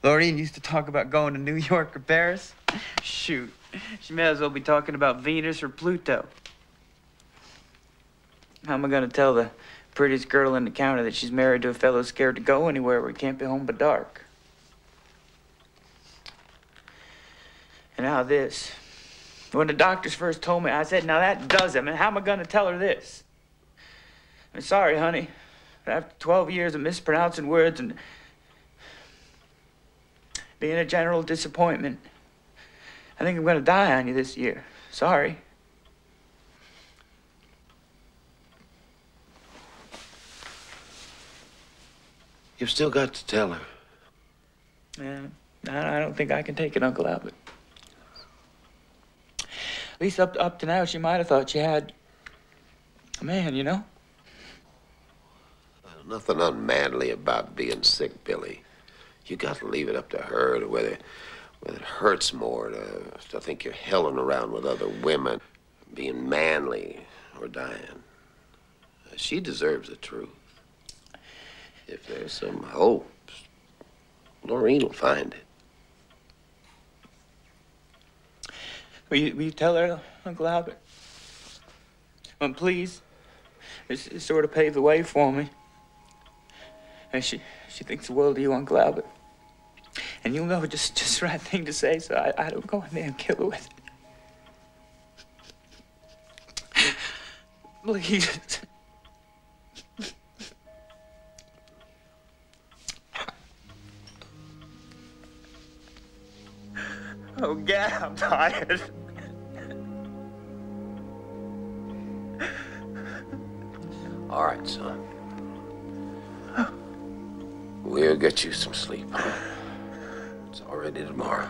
Laureen used to talk about going to New York or Paris. Shoot, she may as well be talking about Venus or Pluto. How am I gonna tell the prettiest girl in the county that she's married to a fellow scared to go anywhere where he can't be home but dark? And now this. When the doctors first told me, I said, now that does it. I mean, how am I gonna tell her this? I'm sorry, honey, but after 12 years of mispronouncing words and being a general disappointment, I think I'm gonna die on you this year. Sorry. You've still got to tell her. Yeah, I don't think I can take it, Uncle Albert. At least up to now, she might have thought she had a man, you know? Nothing unmanly about being sick, Billy. You got to leave it up to her to whether it hurts more to think you're helling around with other women, being manly or dying. She deserves the truth. If there's some hope, Laureen will find it. Will you tell her, Uncle Albert? Well, please. It sort of paved the way for me. And she thinks the world of you, Uncle Albert. And you'll know just the right thing to say, so I don't go in there and kill her with it. Please. Oh, God, I'm tired. All right, son. We'll get you some sleep. It's already tomorrow.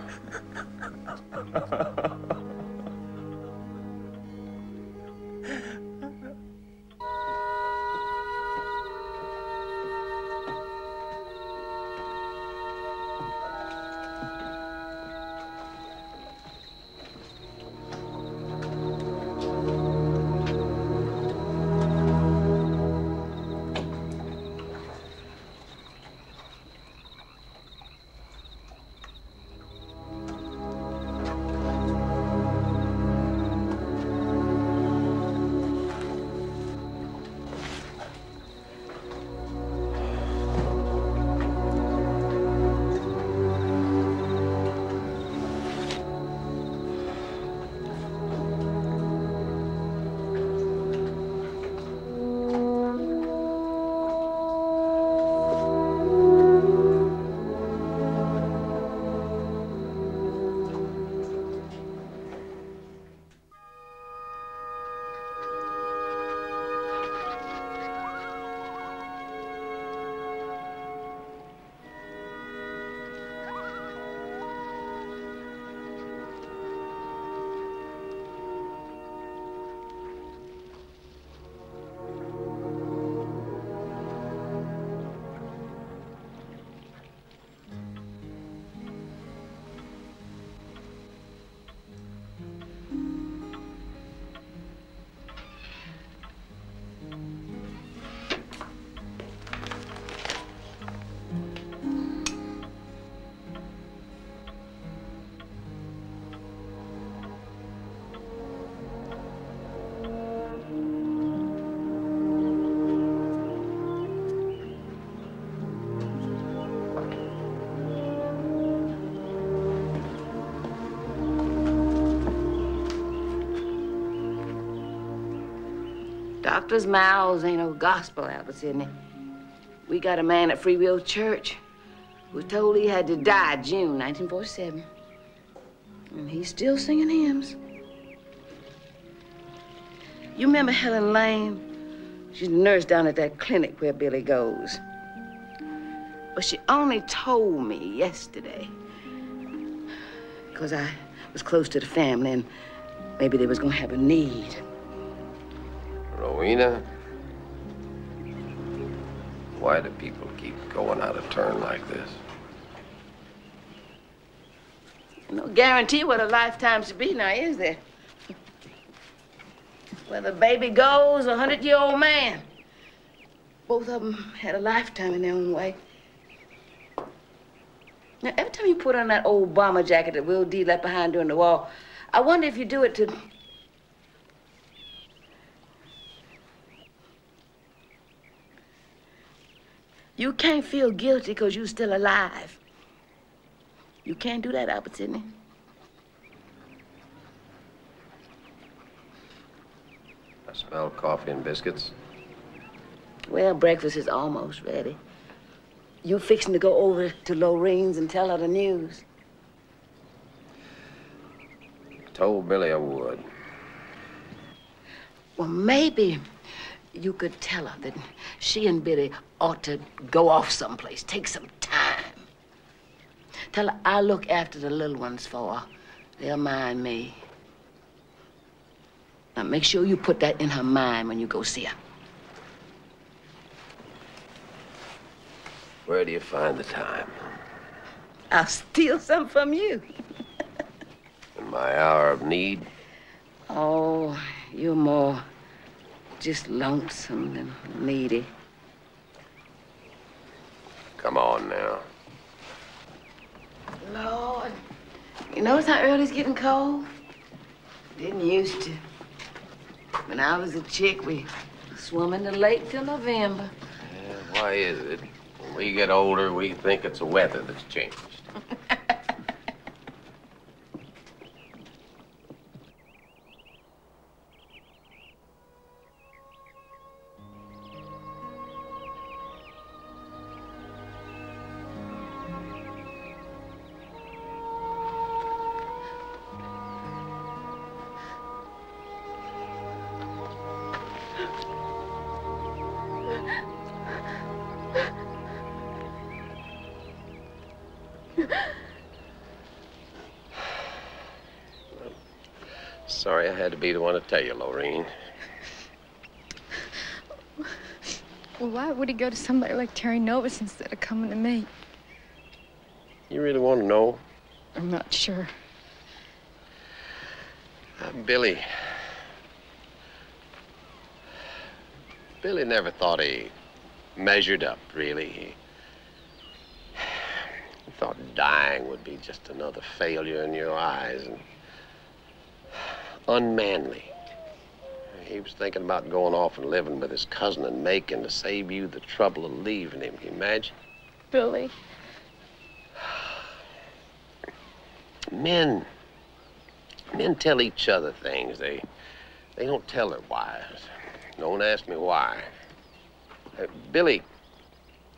Doctors' mouths ain't no gospel, Albert Sidney. We got a man at Free Will Church who was told he had to die June 1947. And he's still singing hymns. You remember Helen Lane? She's a nurse down at that clinic where Billy goes. Well, she only told me yesterday, because I was close to the family and maybe they was gonna have a need. Rowena, why do people keep going out of turn like this? No guarantee what a lifetime should be now, is there? Whether baby goes or 100-year-old man. Both of them had a lifetime in their own way. Now, every time you put on that old bomber jacket that Will D left behind during the war, I wonder if you do it to... You can't feel guilty because you're still alive. You can't do that, Albert Sidney. I smell coffee and biscuits. Well, breakfast is almost ready. You fixing to go over to Lorene's and tell her the news? I told Billy I would. Well, maybe you could tell her that she and Billy ought to go off someplace, take some time. Tell her I'll look after the little ones for her. They'll mind me. Now, make sure you put that in her mind when you go see her. Where do you find the time? I'll steal some from you. In my hour of need? Oh, you're more just lonesome than needy. Come on now. Lord, you notice how early it's getting cold? Didn't used to. When I was a chick, we swum in the lake till November. Yeah, why is it? When we get older, we think it's the weather that's changed. Sorry I had to be the one to tell you, Lorene. Well, why would he go to somebody like Terry Novus instead of coming to me? You really want to know? I'm not sure. Billy never thought he measured up, really. He thought dying would be just another failure in your eyes and unmanly. He was thinking about going off and living with his cousin and Macon to save you the trouble of leaving him. Can you imagine? Billy. Men tell each other things. They don't tell their wives. Don't ask me why. Billy,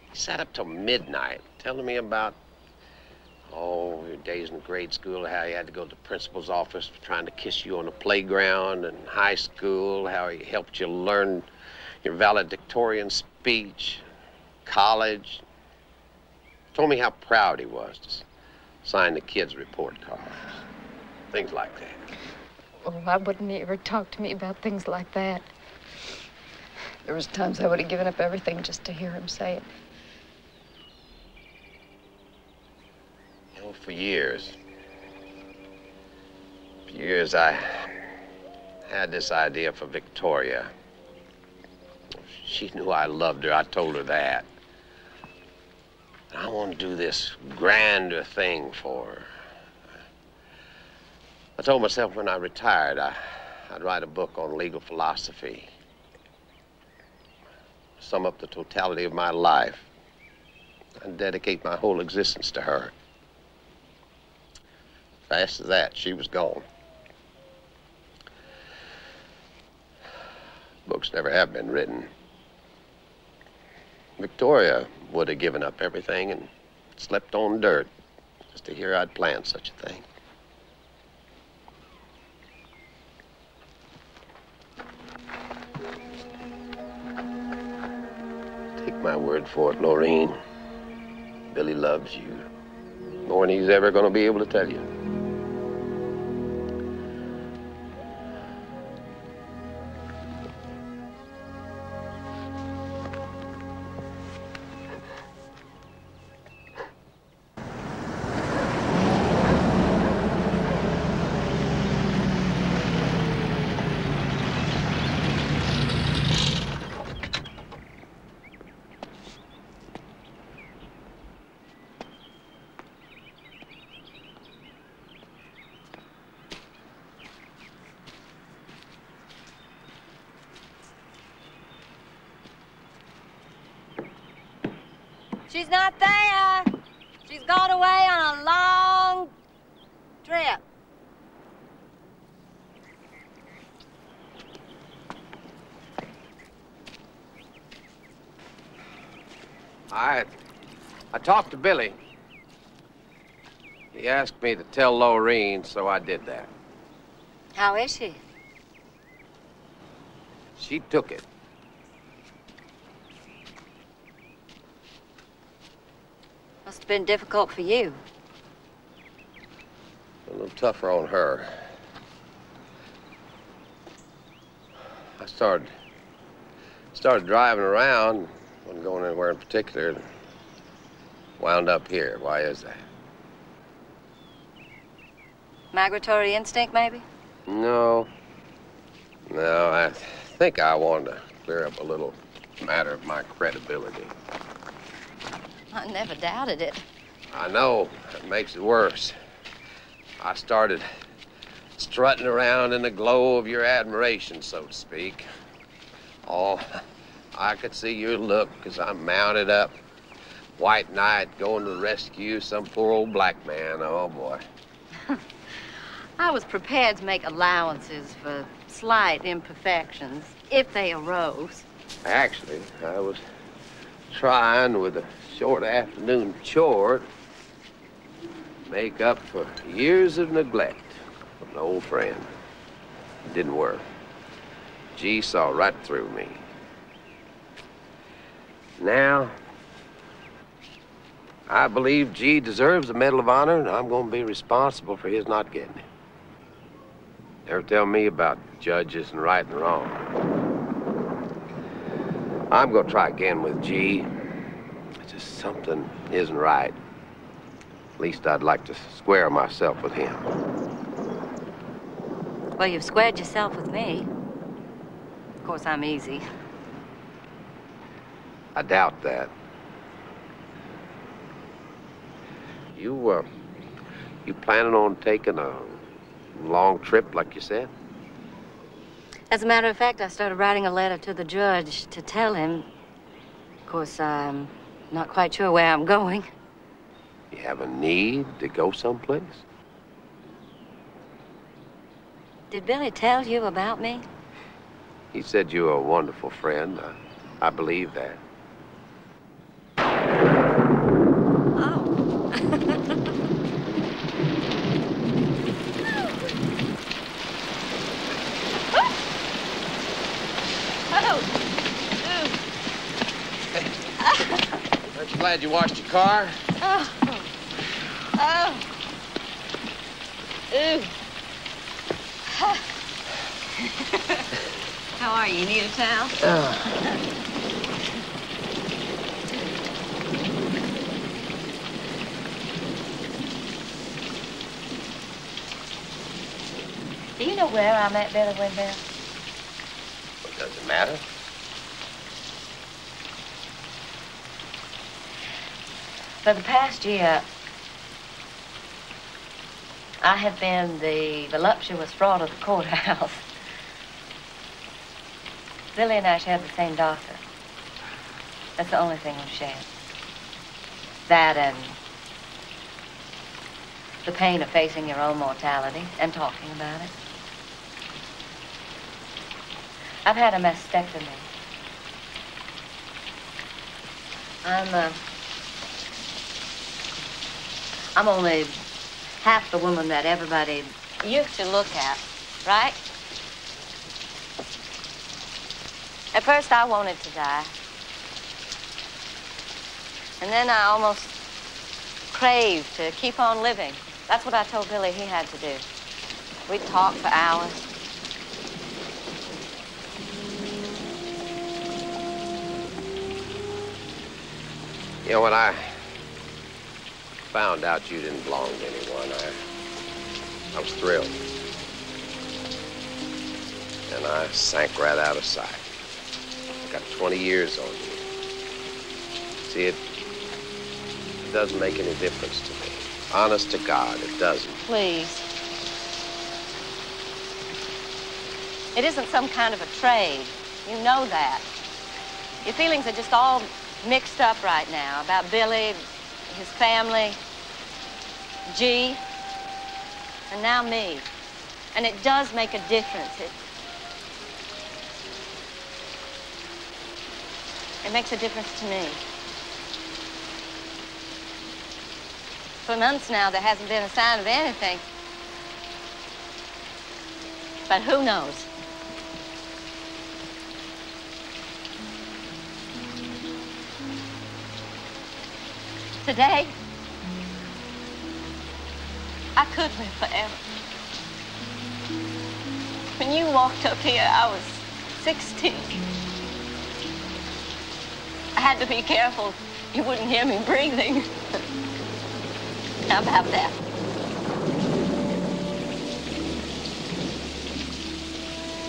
he sat up till midnight telling me about, your days in grade school, how he had to go to the principal's office trying to kiss you on the playground, and high school, how he helped you learn your valedictorian speech, college. Told me how proud he was to sign the kids' report cards, things like that. Oh, why wouldn't he ever talk to me about things like that? There was times I would have given up everything just to hear him say it. You know, for years I had this idea for Victoria. She knew I loved her. I told her that. I want to do this grander thing for her. I told myself when I retired, I'd write a book on legal philosophy. Sum up the totality of my life and dedicate my whole existence to her. Fast as that, she was gone. books never have been written. Victoria would have given up everything and slept on dirt just to hear I'd planned such a thing. Take my word for it, Lorene. Billy loves you more than he's ever going to be able to tell you. She's not there. She's gone away on a long trip. I talked to Billy. He asked me to tell Lorene, so I did that. How is she? She took it. Must have been difficult for you. A little tougher on her. I started driving around, wasn't going anywhere in particular. Wound up here. Why is that? Migratory instinct, maybe? No. No, I think I wanted to clear up a little matter of my credibility. I never doubted it. I know. That makes it worse. I started strutting around in the glow of your admiration, so to speak. Oh, I could see your look as I mounted up. White knight going to rescue some poor old black man. Oh, boy. I was prepared to make allowances for slight imperfections, if they arose. Actually, I was trying with a short afternoon chore to make up for years of neglect from an old friend. It didn't work. G saw right through me. Now, I believe G deserves a Medal of Honor, and I'm going to be responsible for his not getting it. Never tell me about judges and right and wrong. I'm going to try again with G. It's just something isn't right. At least I'd like to square myself with him. Well, you've squared yourself with me. Of course, I'm easy. I doubt that. You planning on taking a long trip, like you said? As a matter of fact, I started writing a letter to the judge to tell him. Of course, I'm not quite sure where I'm going. You have a need to go someplace? Did Billy tell you about me? He said you're a wonderful friend. I believe that. Aren't you glad you washed your car? Oh. Oh. Ooh. How are you? You need a towel? Do you know where I met Billy Wendell? Well, does it matter? For the past year, I have been the voluptuous fraud of the courthouse. Billy and I share the same doctor. That's the only thing we share. That and the pain of facing your own mortality and talking about it. I've had a mastectomy. I'm only half the woman that everybody used to look at, right? At first, I wanted to die. And then I almost craved to keep on living. That's what I told Billy he had to do. We'd talk for hours. You know, when I found out you didn't belong to anyone, I was thrilled. And I sank right out of sight. I got 20 years on you. See, it doesn't make any difference to me. Honest to God, it doesn't. Please. It isn't some kind of a trade. You know that. Your feelings are just all mixed up right now about Billy, his family, G, and now me. And it does make a difference. It makes a difference to me. For months now, there hasn't been a sign of anything. But who knows? Today, I could live forever. When you walked up here, I was 16. I had to be careful you wouldn't hear me breathing. How about that?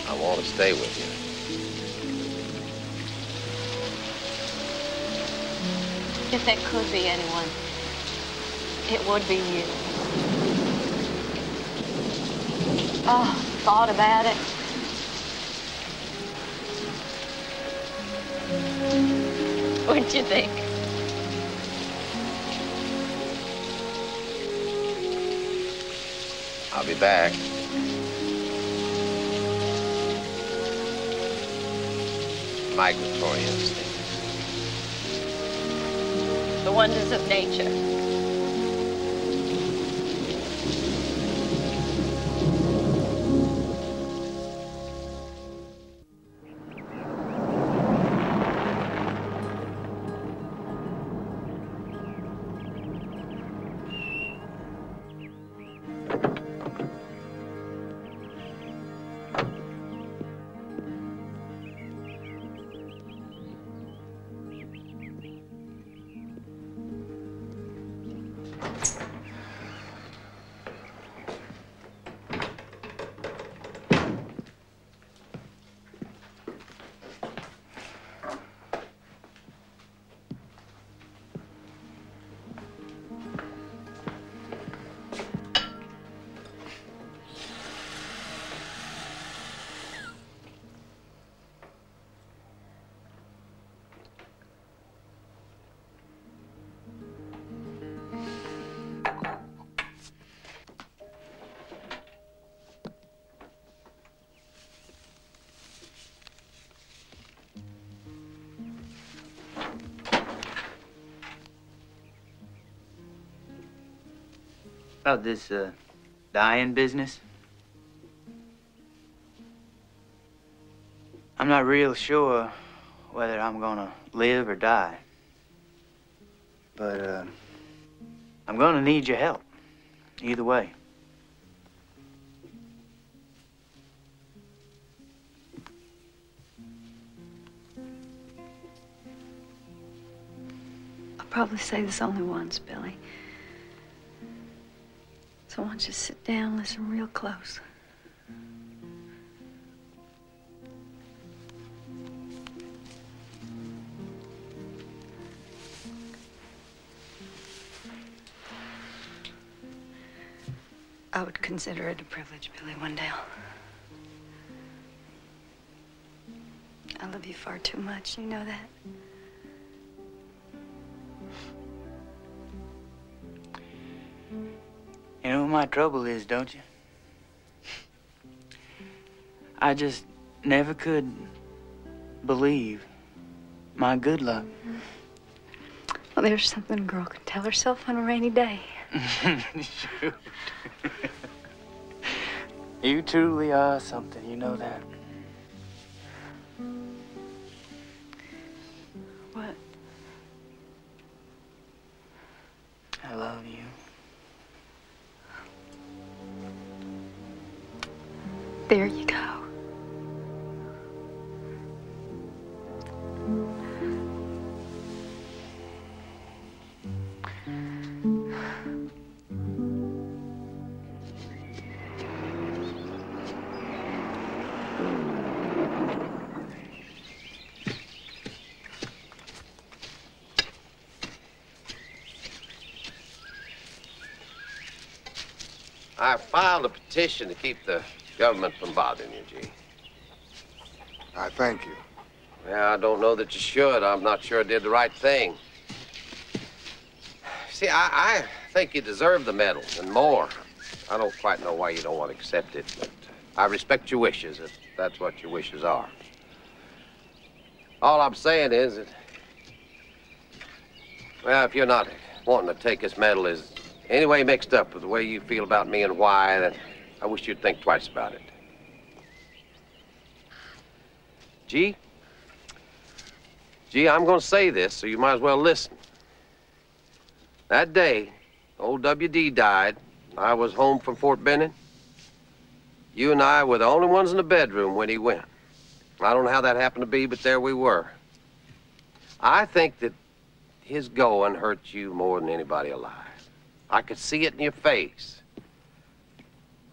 I want to stay with you. If there could be anyone, it would be you. Oh, thought about it. What'd you think? I'll be back. Migratory instinct. The wonders of nature. About this, dying business? I'm not real sure whether I'm gonna live or die. But, I'm gonna need your help. Either way. I'll probably say this only once, Billy. So I want you to sit down, listen real close. I would consider it a privilege, Billy Wendell. I love you far too much, you know that? You know what my trouble is, don't you? I just never could believe my good luck. Well, there's something a girl can tell herself on a rainy day. Shoot. You truly are something, you know that. What? I love you. There you go. I filed a petition to keep the government from bothering you, G. I thank you. Well, I don't know that you should. I'm not sure I did the right thing. See, I think you deserve the medal and more. I don't quite know why you don't want to accept it, but I respect your wishes if that's what your wishes are. All I'm saying is that, well, if you're not wanting to take this medal is anyway mixed up with the way you feel about me and why, then I wish you'd think twice about it. G, I'm going to say this, so you might as well listen. That day, old W.D. died. I was home from Fort Benning. You and I were the only ones in the bedroom when he went. I don't know how that happened to be, but there we were. I think that his going hurt you more than anybody alive. I could see it in your face.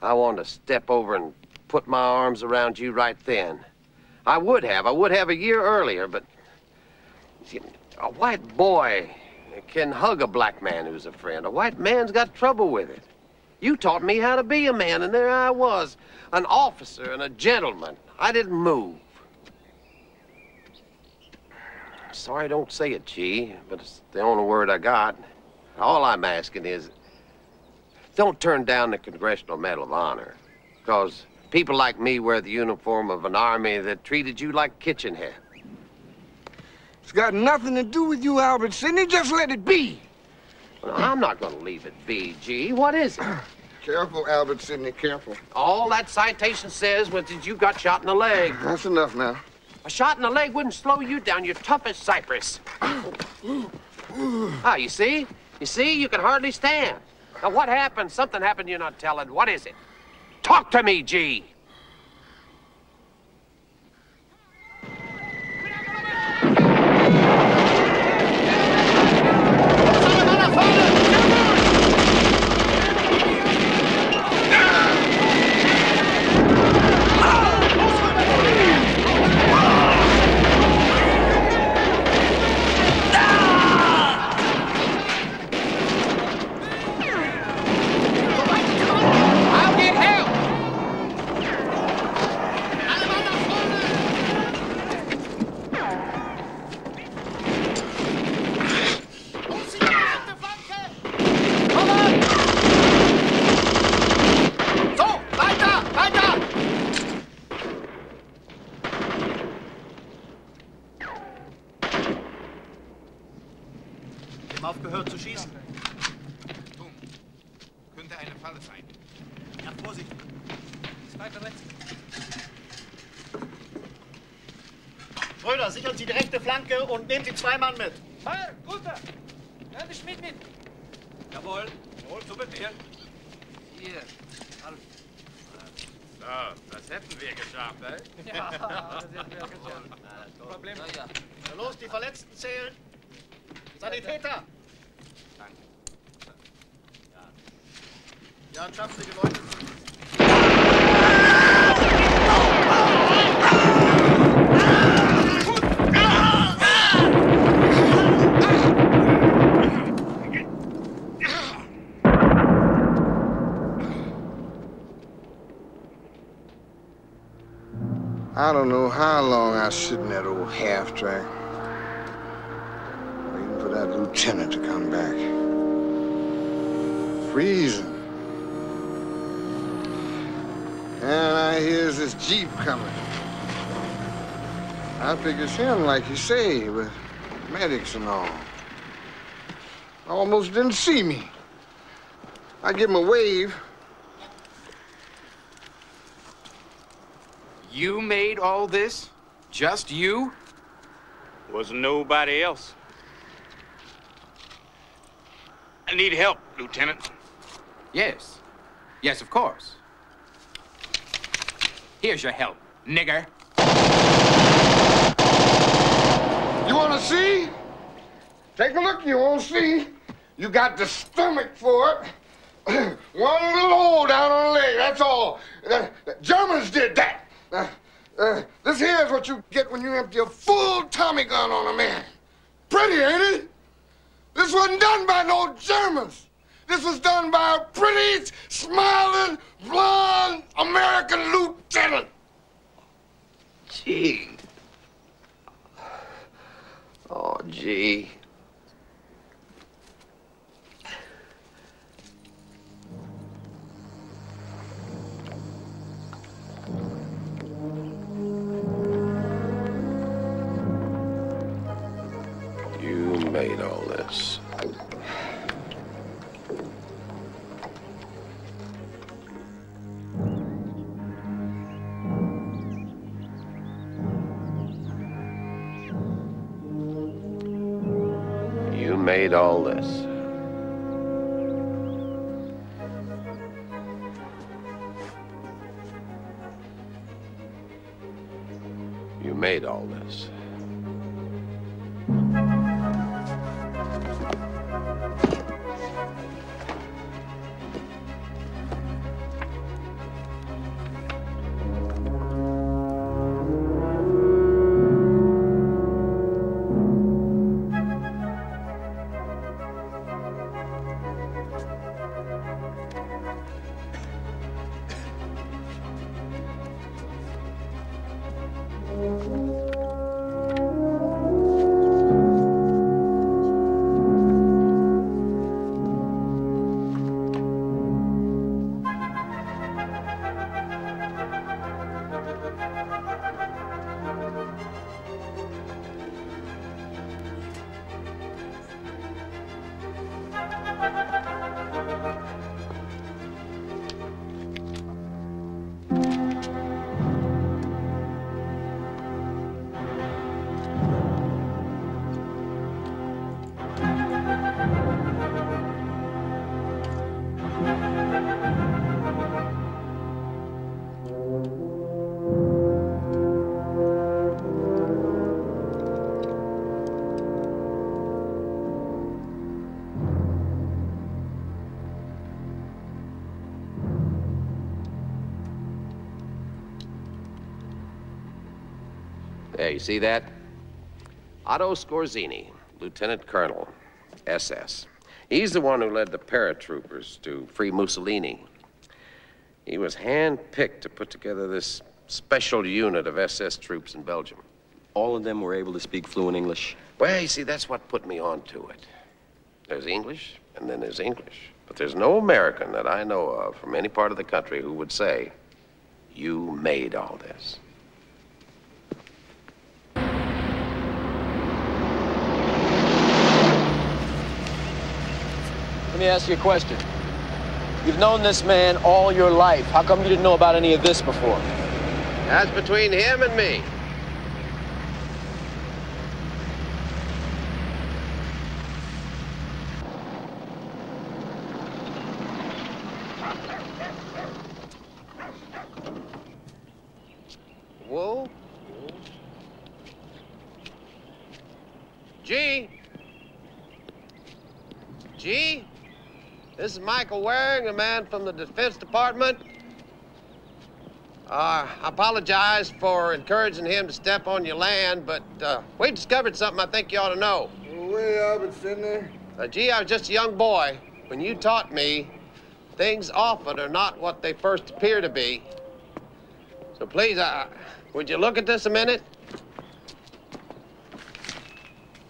I wanted to step over and put my arms around you right then. I would have a year earlier, but see, a white boy can hug a black man who's a friend. A white man's got trouble with it. You taught me how to be a man, and there I was, an officer and a gentleman. I didn't move. Sorry, don't say it, G, but it's the only word I got. All I'm asking is, don't turn down the Congressional Medal of Honor, because people like me wear the uniform of an army that treated you like kitchen head. It's got nothing to do with you, Albert Sidney. Just let it be. Well, I'm not going to leave it be, G. What is it? Careful, Albert Sidney, careful. All that citation says was that you got shot in the leg. That's enough now. A shot in the leg wouldn't slow you down. You're tough as cypress. Ah, you see? You see? You can hardly stand. Now, what happened? Something happened you're not telling. What is it? Talk to me, G. Aufgehört zu schießen. Dumm. Könnte eine Falle sein. Ja, Vorsicht. 2 verletzt. Schröder, sichern Sie die rechte Flanke und nehmen Sie 2 Mann mit. Herr, runter! Nehmen Sie Schmidt mit. Jawohl. Jawohl, zu Befehl. Hier. So, das hätten wir geschafft, eh? Ja, das hätten wir geschafft. Problem. Ja. Na los, die Verletzten zählen. Sanitäter! Danke. Ja, und schaffen Sie die Leute zu. I don't know how long I was sitting in that old half-track. For that lieutenant to come back. Freezing. And I hears this Jeep coming. I figure it's him, like you say, with medics and all. Almost didn't see me. I give him a wave. You made all this? Just you? Wasn't nobody else. I need help, Lieutenant. Yes. Yes, of course. Here's your help, nigger. You want to see? Take a look, you won't see. You got the stomach for it. One little hole down on the leg, that's all. The Germans did that. This here is what you get when you empty a full Tommy gun on a man. Pretty, ain't it? This wasn't done by no Germans. This was done by a pretty, smiling, blonde American lieutenant. Gee. Oh, gee. You made all this. You made all this. You made all this. There, you see that? Otto Scorzini, Lieutenant Colonel, SS. He's the one who led the paratroopers to free Mussolini. He was hand-picked to put together this special unit of SS troops in Belgium. All of them were able to speak fluent English? Well, you see, that's what put me on to it. There's English, and then there's English. But there's no American that I know of from any part of the country who would say, you made all this. Let me ask you a question. You've known this man all your life. How come you didn't know about any of this before? That's between him and me. Whoa. G. G. This is Michael Waring, a man from the Defense Department. I apologize for encouraging him to step on your land, but we discovered something I think you ought to know. Way up and sitting there. Gee, I was just a young boy when you taught me things often are not what they first appear to be. So please, would you look at this a minute?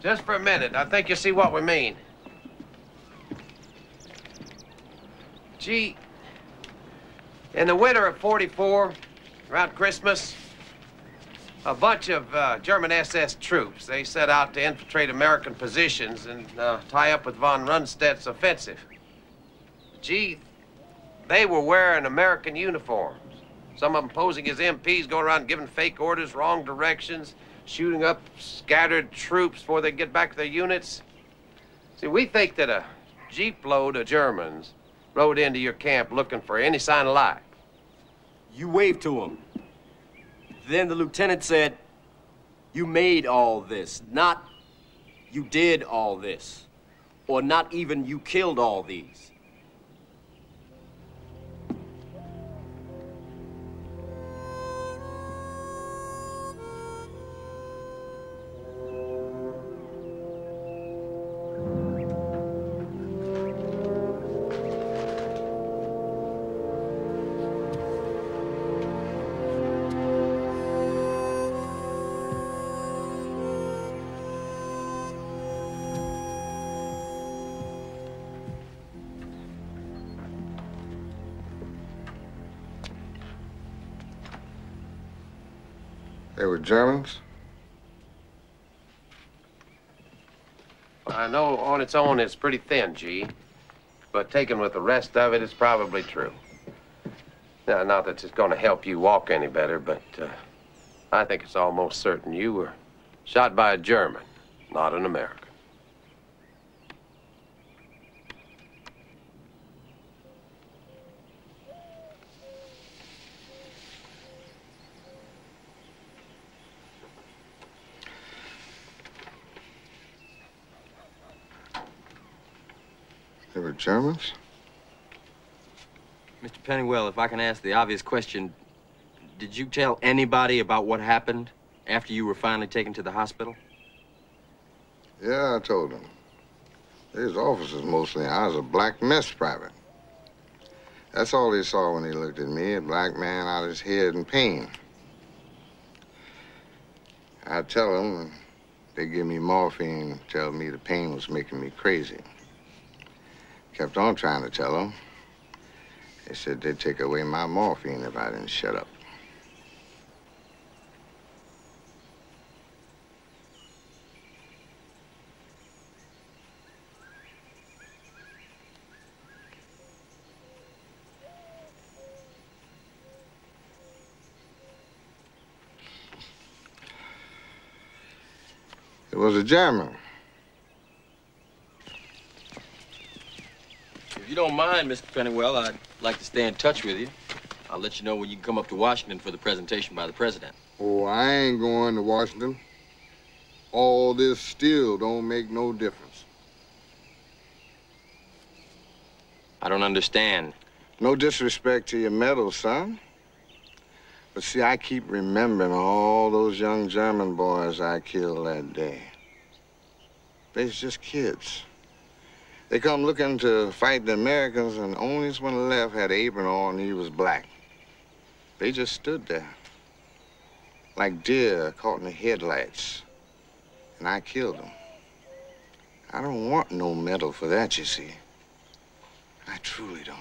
Just for a minute. I think you'll see what we mean. Gee, in the winter of '44, around Christmas, A bunch of German SS troops. They set out to infiltrate American positions and tie up with von Rundstedt's offensive. Gee, they were wearing American uniforms. Some of them posing as MPs, going around giving fake orders, wrong directions, shooting up scattered troops before they get back to their units. See, we think that a jeep load of Germans rode into your camp looking for any sign of life. You waved to them. Then the lieutenant said, you made all this, not you did all this, or not even you killed all these. They were Germans? I know on its own it's pretty thin, G. But taken with the rest of it, it's probably true. Now, not that it's going to help you walk any better, but I think it's almost certain you were shot by a German, not an American. They were Germans? Mr. Pennywell, if I can ask the obvious question, did you tell anybody about what happened after you were finally taken to the hospital? Yeah, I told them. They was officers mostly. I was a black mess private. That's all they saw when they looked at me, a black man out of his head in pain. I'd tell them, they'd give me morphine, tell me the pain was making me crazy. Kept on trying to tell them. They said they'd take away my morphine if I didn't shut up. It was a German. If you don't mind, Mr. Pennywell, I'd like to stay in touch with you. I'll let you know when you can come up to Washington for the presentation by the president. Oh, I ain't going to Washington. All this still don't make no difference. I don't understand. No disrespect to your medal, son. But see, I keep remembering all those young German boys I killed that day. They's just kids. They come looking to fight the Americans, and only one left had an apron on, and he was black. They just stood there, like deer caught in the headlights, and I killed them. I don't want no medal for that, you see. I truly don't.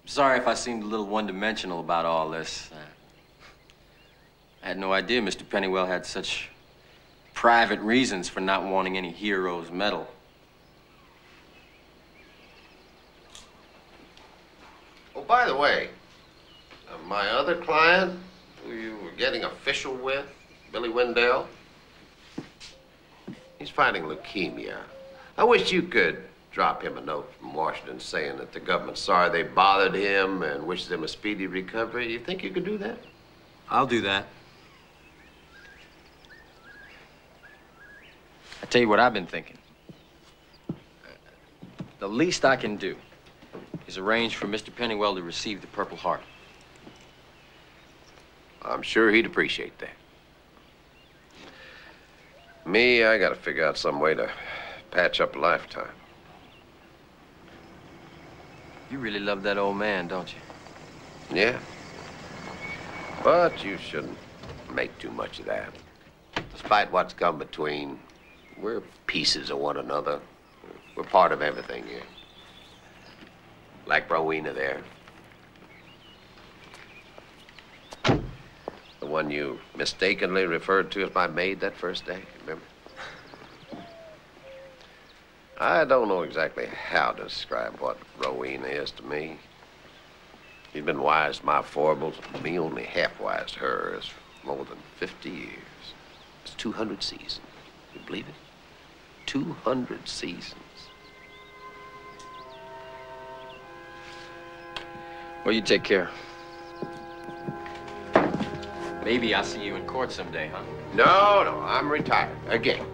Sorry if I seemed a little one-dimensional about all this. I had no idea Mr. Pennywell had such private reasons for not wanting any hero's medal. Oh, by the way, my other client, who you were getting official with, Billy Wendell, he's fighting leukemia. I wish you could drop him a note from Washington saying that the government's sorry they bothered him and wishes him a speedy recovery. You think you could do that? I'll do that. I tell you what I've been thinking. The least I can do is arrange for Mr. Pennywell to receive the Purple Heart. I'm sure he'd appreciate that. Me, I gotta figure out some way to patch up a lifetime. You really love that old man, don't you? Yeah. But you shouldn't make too much of that. Despite what's come between, we're pieces of one another. We're part of everything here. Like Rowena there. The one you mistakenly referred to as my maid that first day, remember? I don't know exactly how to describe what Rowena is to me. She's been wise to my foibles, me only half wise to hers for more than 50 years. It's 200 seasons. You believe it? 200 seasons. Well, you take care. Maybe I'll see you in court someday, huh? No, I'm retired. Again.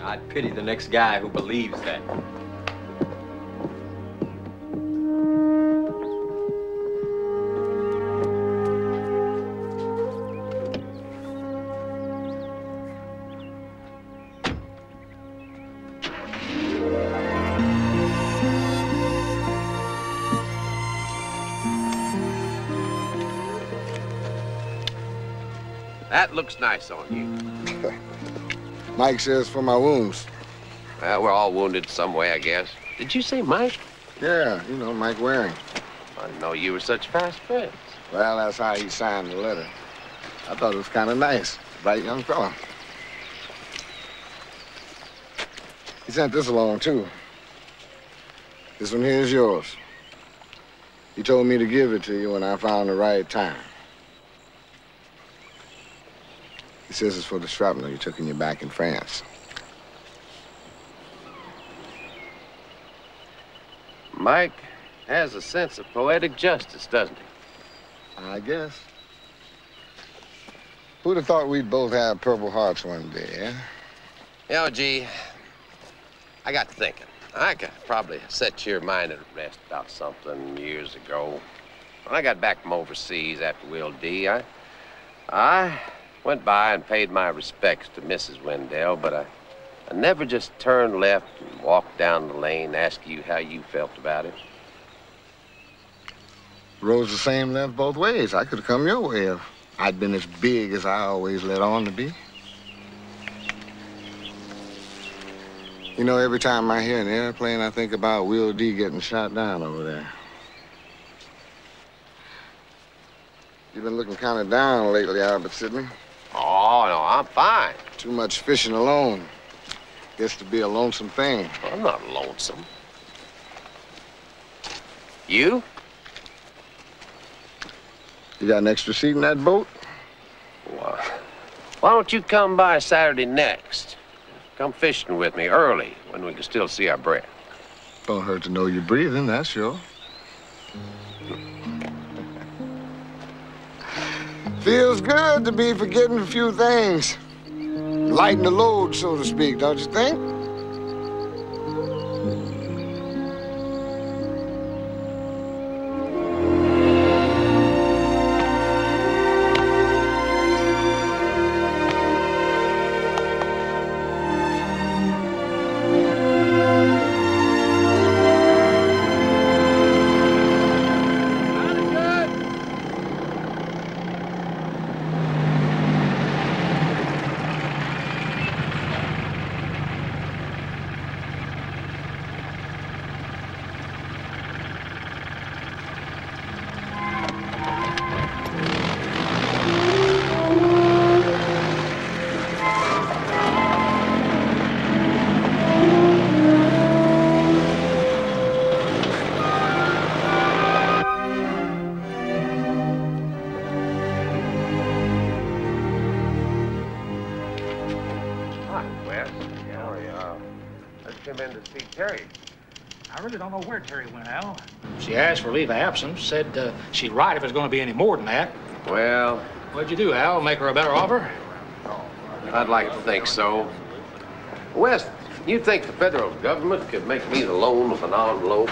I'd pity the next guy who believes that. That looks nice on you. Mike says for my wounds. Well, we're all wounded some way, I guess. Did you say Mike? Yeah, you know, Mike Waring. I didn't know you were such fast friends. Well, that's how he signed the letter. I thought it was kind of nice. Bright young fella. He sent this along, too. This one here is yours. He told me to give it to you when I found the right time. He says it's for the shrapnel you took in your back in France. Mike has a sense of poetic justice, doesn't he? I guess. Who'd have thought we'd both have Purple Hearts one day, eh? You know, G, I got to thinking. I could probably set your mind at rest about something years ago. When I got back from overseas after Will D, I went by and paid my respects to Mrs. Wendell, but I never just turned left and walked down the lane asking you how you felt about it. Road's the same length both ways. I could have come your way if I'd been as big as I always let on to be. You know, every time I hear an airplane, I think about Will D getting shot down over there. You've been looking kind of down lately, Albert Sidney. Oh, no, I'm fine. Too much fishing alone. Gets to be a lonesome thing. I'm not lonesome. You? You got an extra seat in that boat? Why don't you come by Saturday next? Come fishing with me early when we can still see our breath. Don't hurt to know you're breathing, that's sure. Feels good to be forgetting a few things. Lighten the load, so to speak, don't you think? I really don't know where Terry went, Al. She asked for leave of absence, said she'd write if it's going to be any more than that. Well... What'd you do, Al? Make her a better offer? I'd like to think so. West, you think the federal government could make me the loan of an envelope?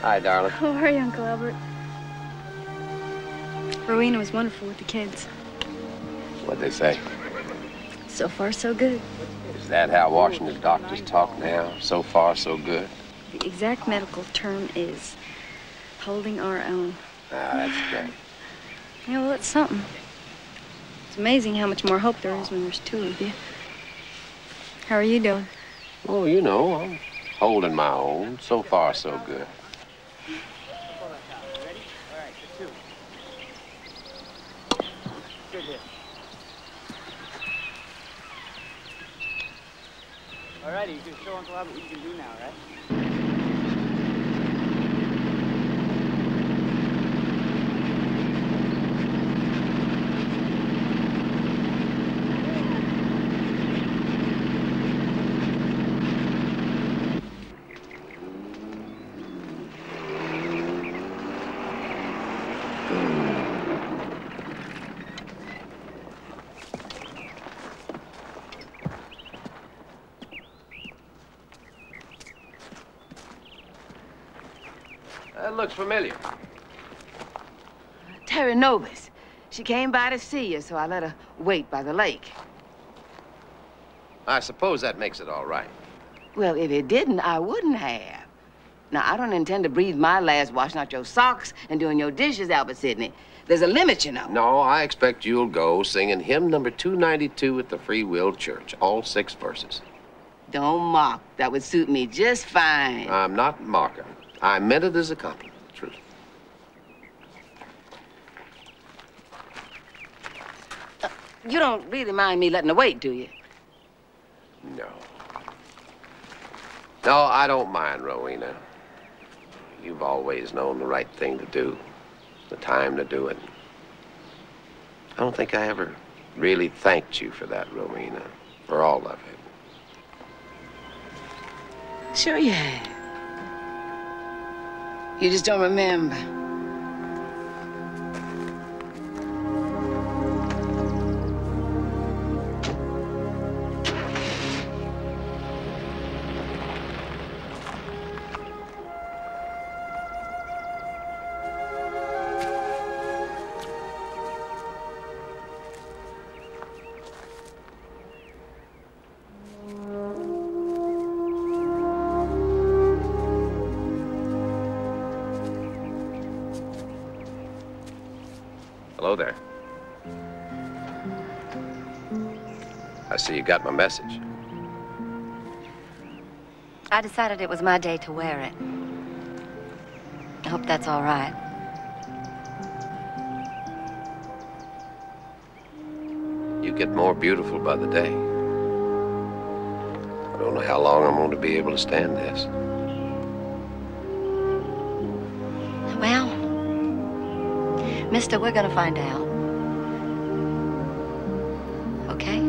Hi, darling. How are you, Uncle Albert? Rowena was wonderful with the kids. What'd they say? So far, so good. Is that how Washington doctors talk now? So far, so good? The exact medical term is holding our own. Ah, that's great. Yeah, well, it's something. It's amazing how much more hope there is when there's two of you. How are you doing? Oh, you know, I'm holding my own. So far, so good. All righty, you can show Uncle Albert what you can do now, right? That looks familiar. Terry Novus. She came by to see you, so I let her wait by the lake. I suppose that makes it all right. Well, if it didn't, I wouldn't have. Now, I don't intend to breathe my last washing out your socks and doing your dishes, Albert Sidney. There's a limit, you know. No, I expect you'll go singing hymn number 292 at the Free Will Church, all 6 verses. Don't mock. That would suit me just fine. I'm not mocking. I meant it as a compliment, truly. You don't really mind me letting her wait, do you? No. No, I don't mind, Rowena. You've always known the right thing to do, the time to do it. I don't think I ever really thanked you for that, Rowena, for all of it. Sure you have. You just don't remember. Hello there. I see you got my message. I decided it was my day to wear it. I hope that's all right. You get more beautiful by the day. I don't know how long I'm going to be able to stand this. Well, mister, we're gonna find out. Okay?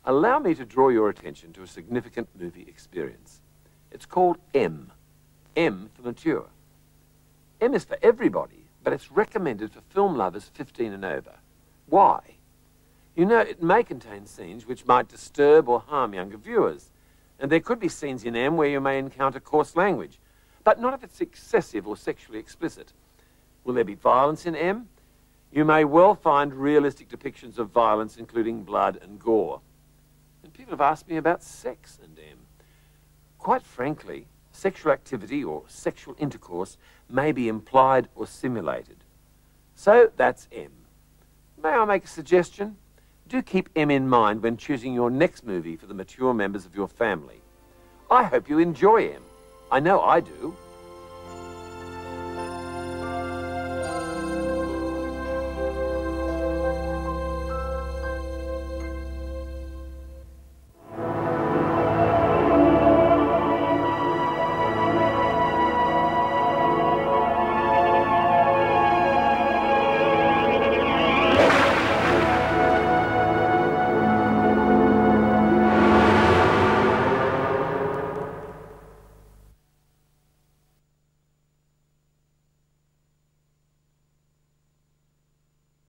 allow me to draw your attention to a significant movie experience. It's called M. M for mature. M is for everybody, but it's recommended for film lovers 15 and over. Why? You know, it may contain scenes which might disturb or harm younger viewers, and there could be scenes in M where you may encounter coarse language, but not if it's excessive or sexually explicit. Will there be violence in M? You may well find realistic depictions of violence, including blood and gore. And people have asked me about sex and M. Quite frankly, sexual activity or sexual intercourse may be implied or simulated. So that's M. May I make a suggestion? Do keep M in mind when choosing your next movie for the mature members of your family. I hope you enjoy M. I know I do.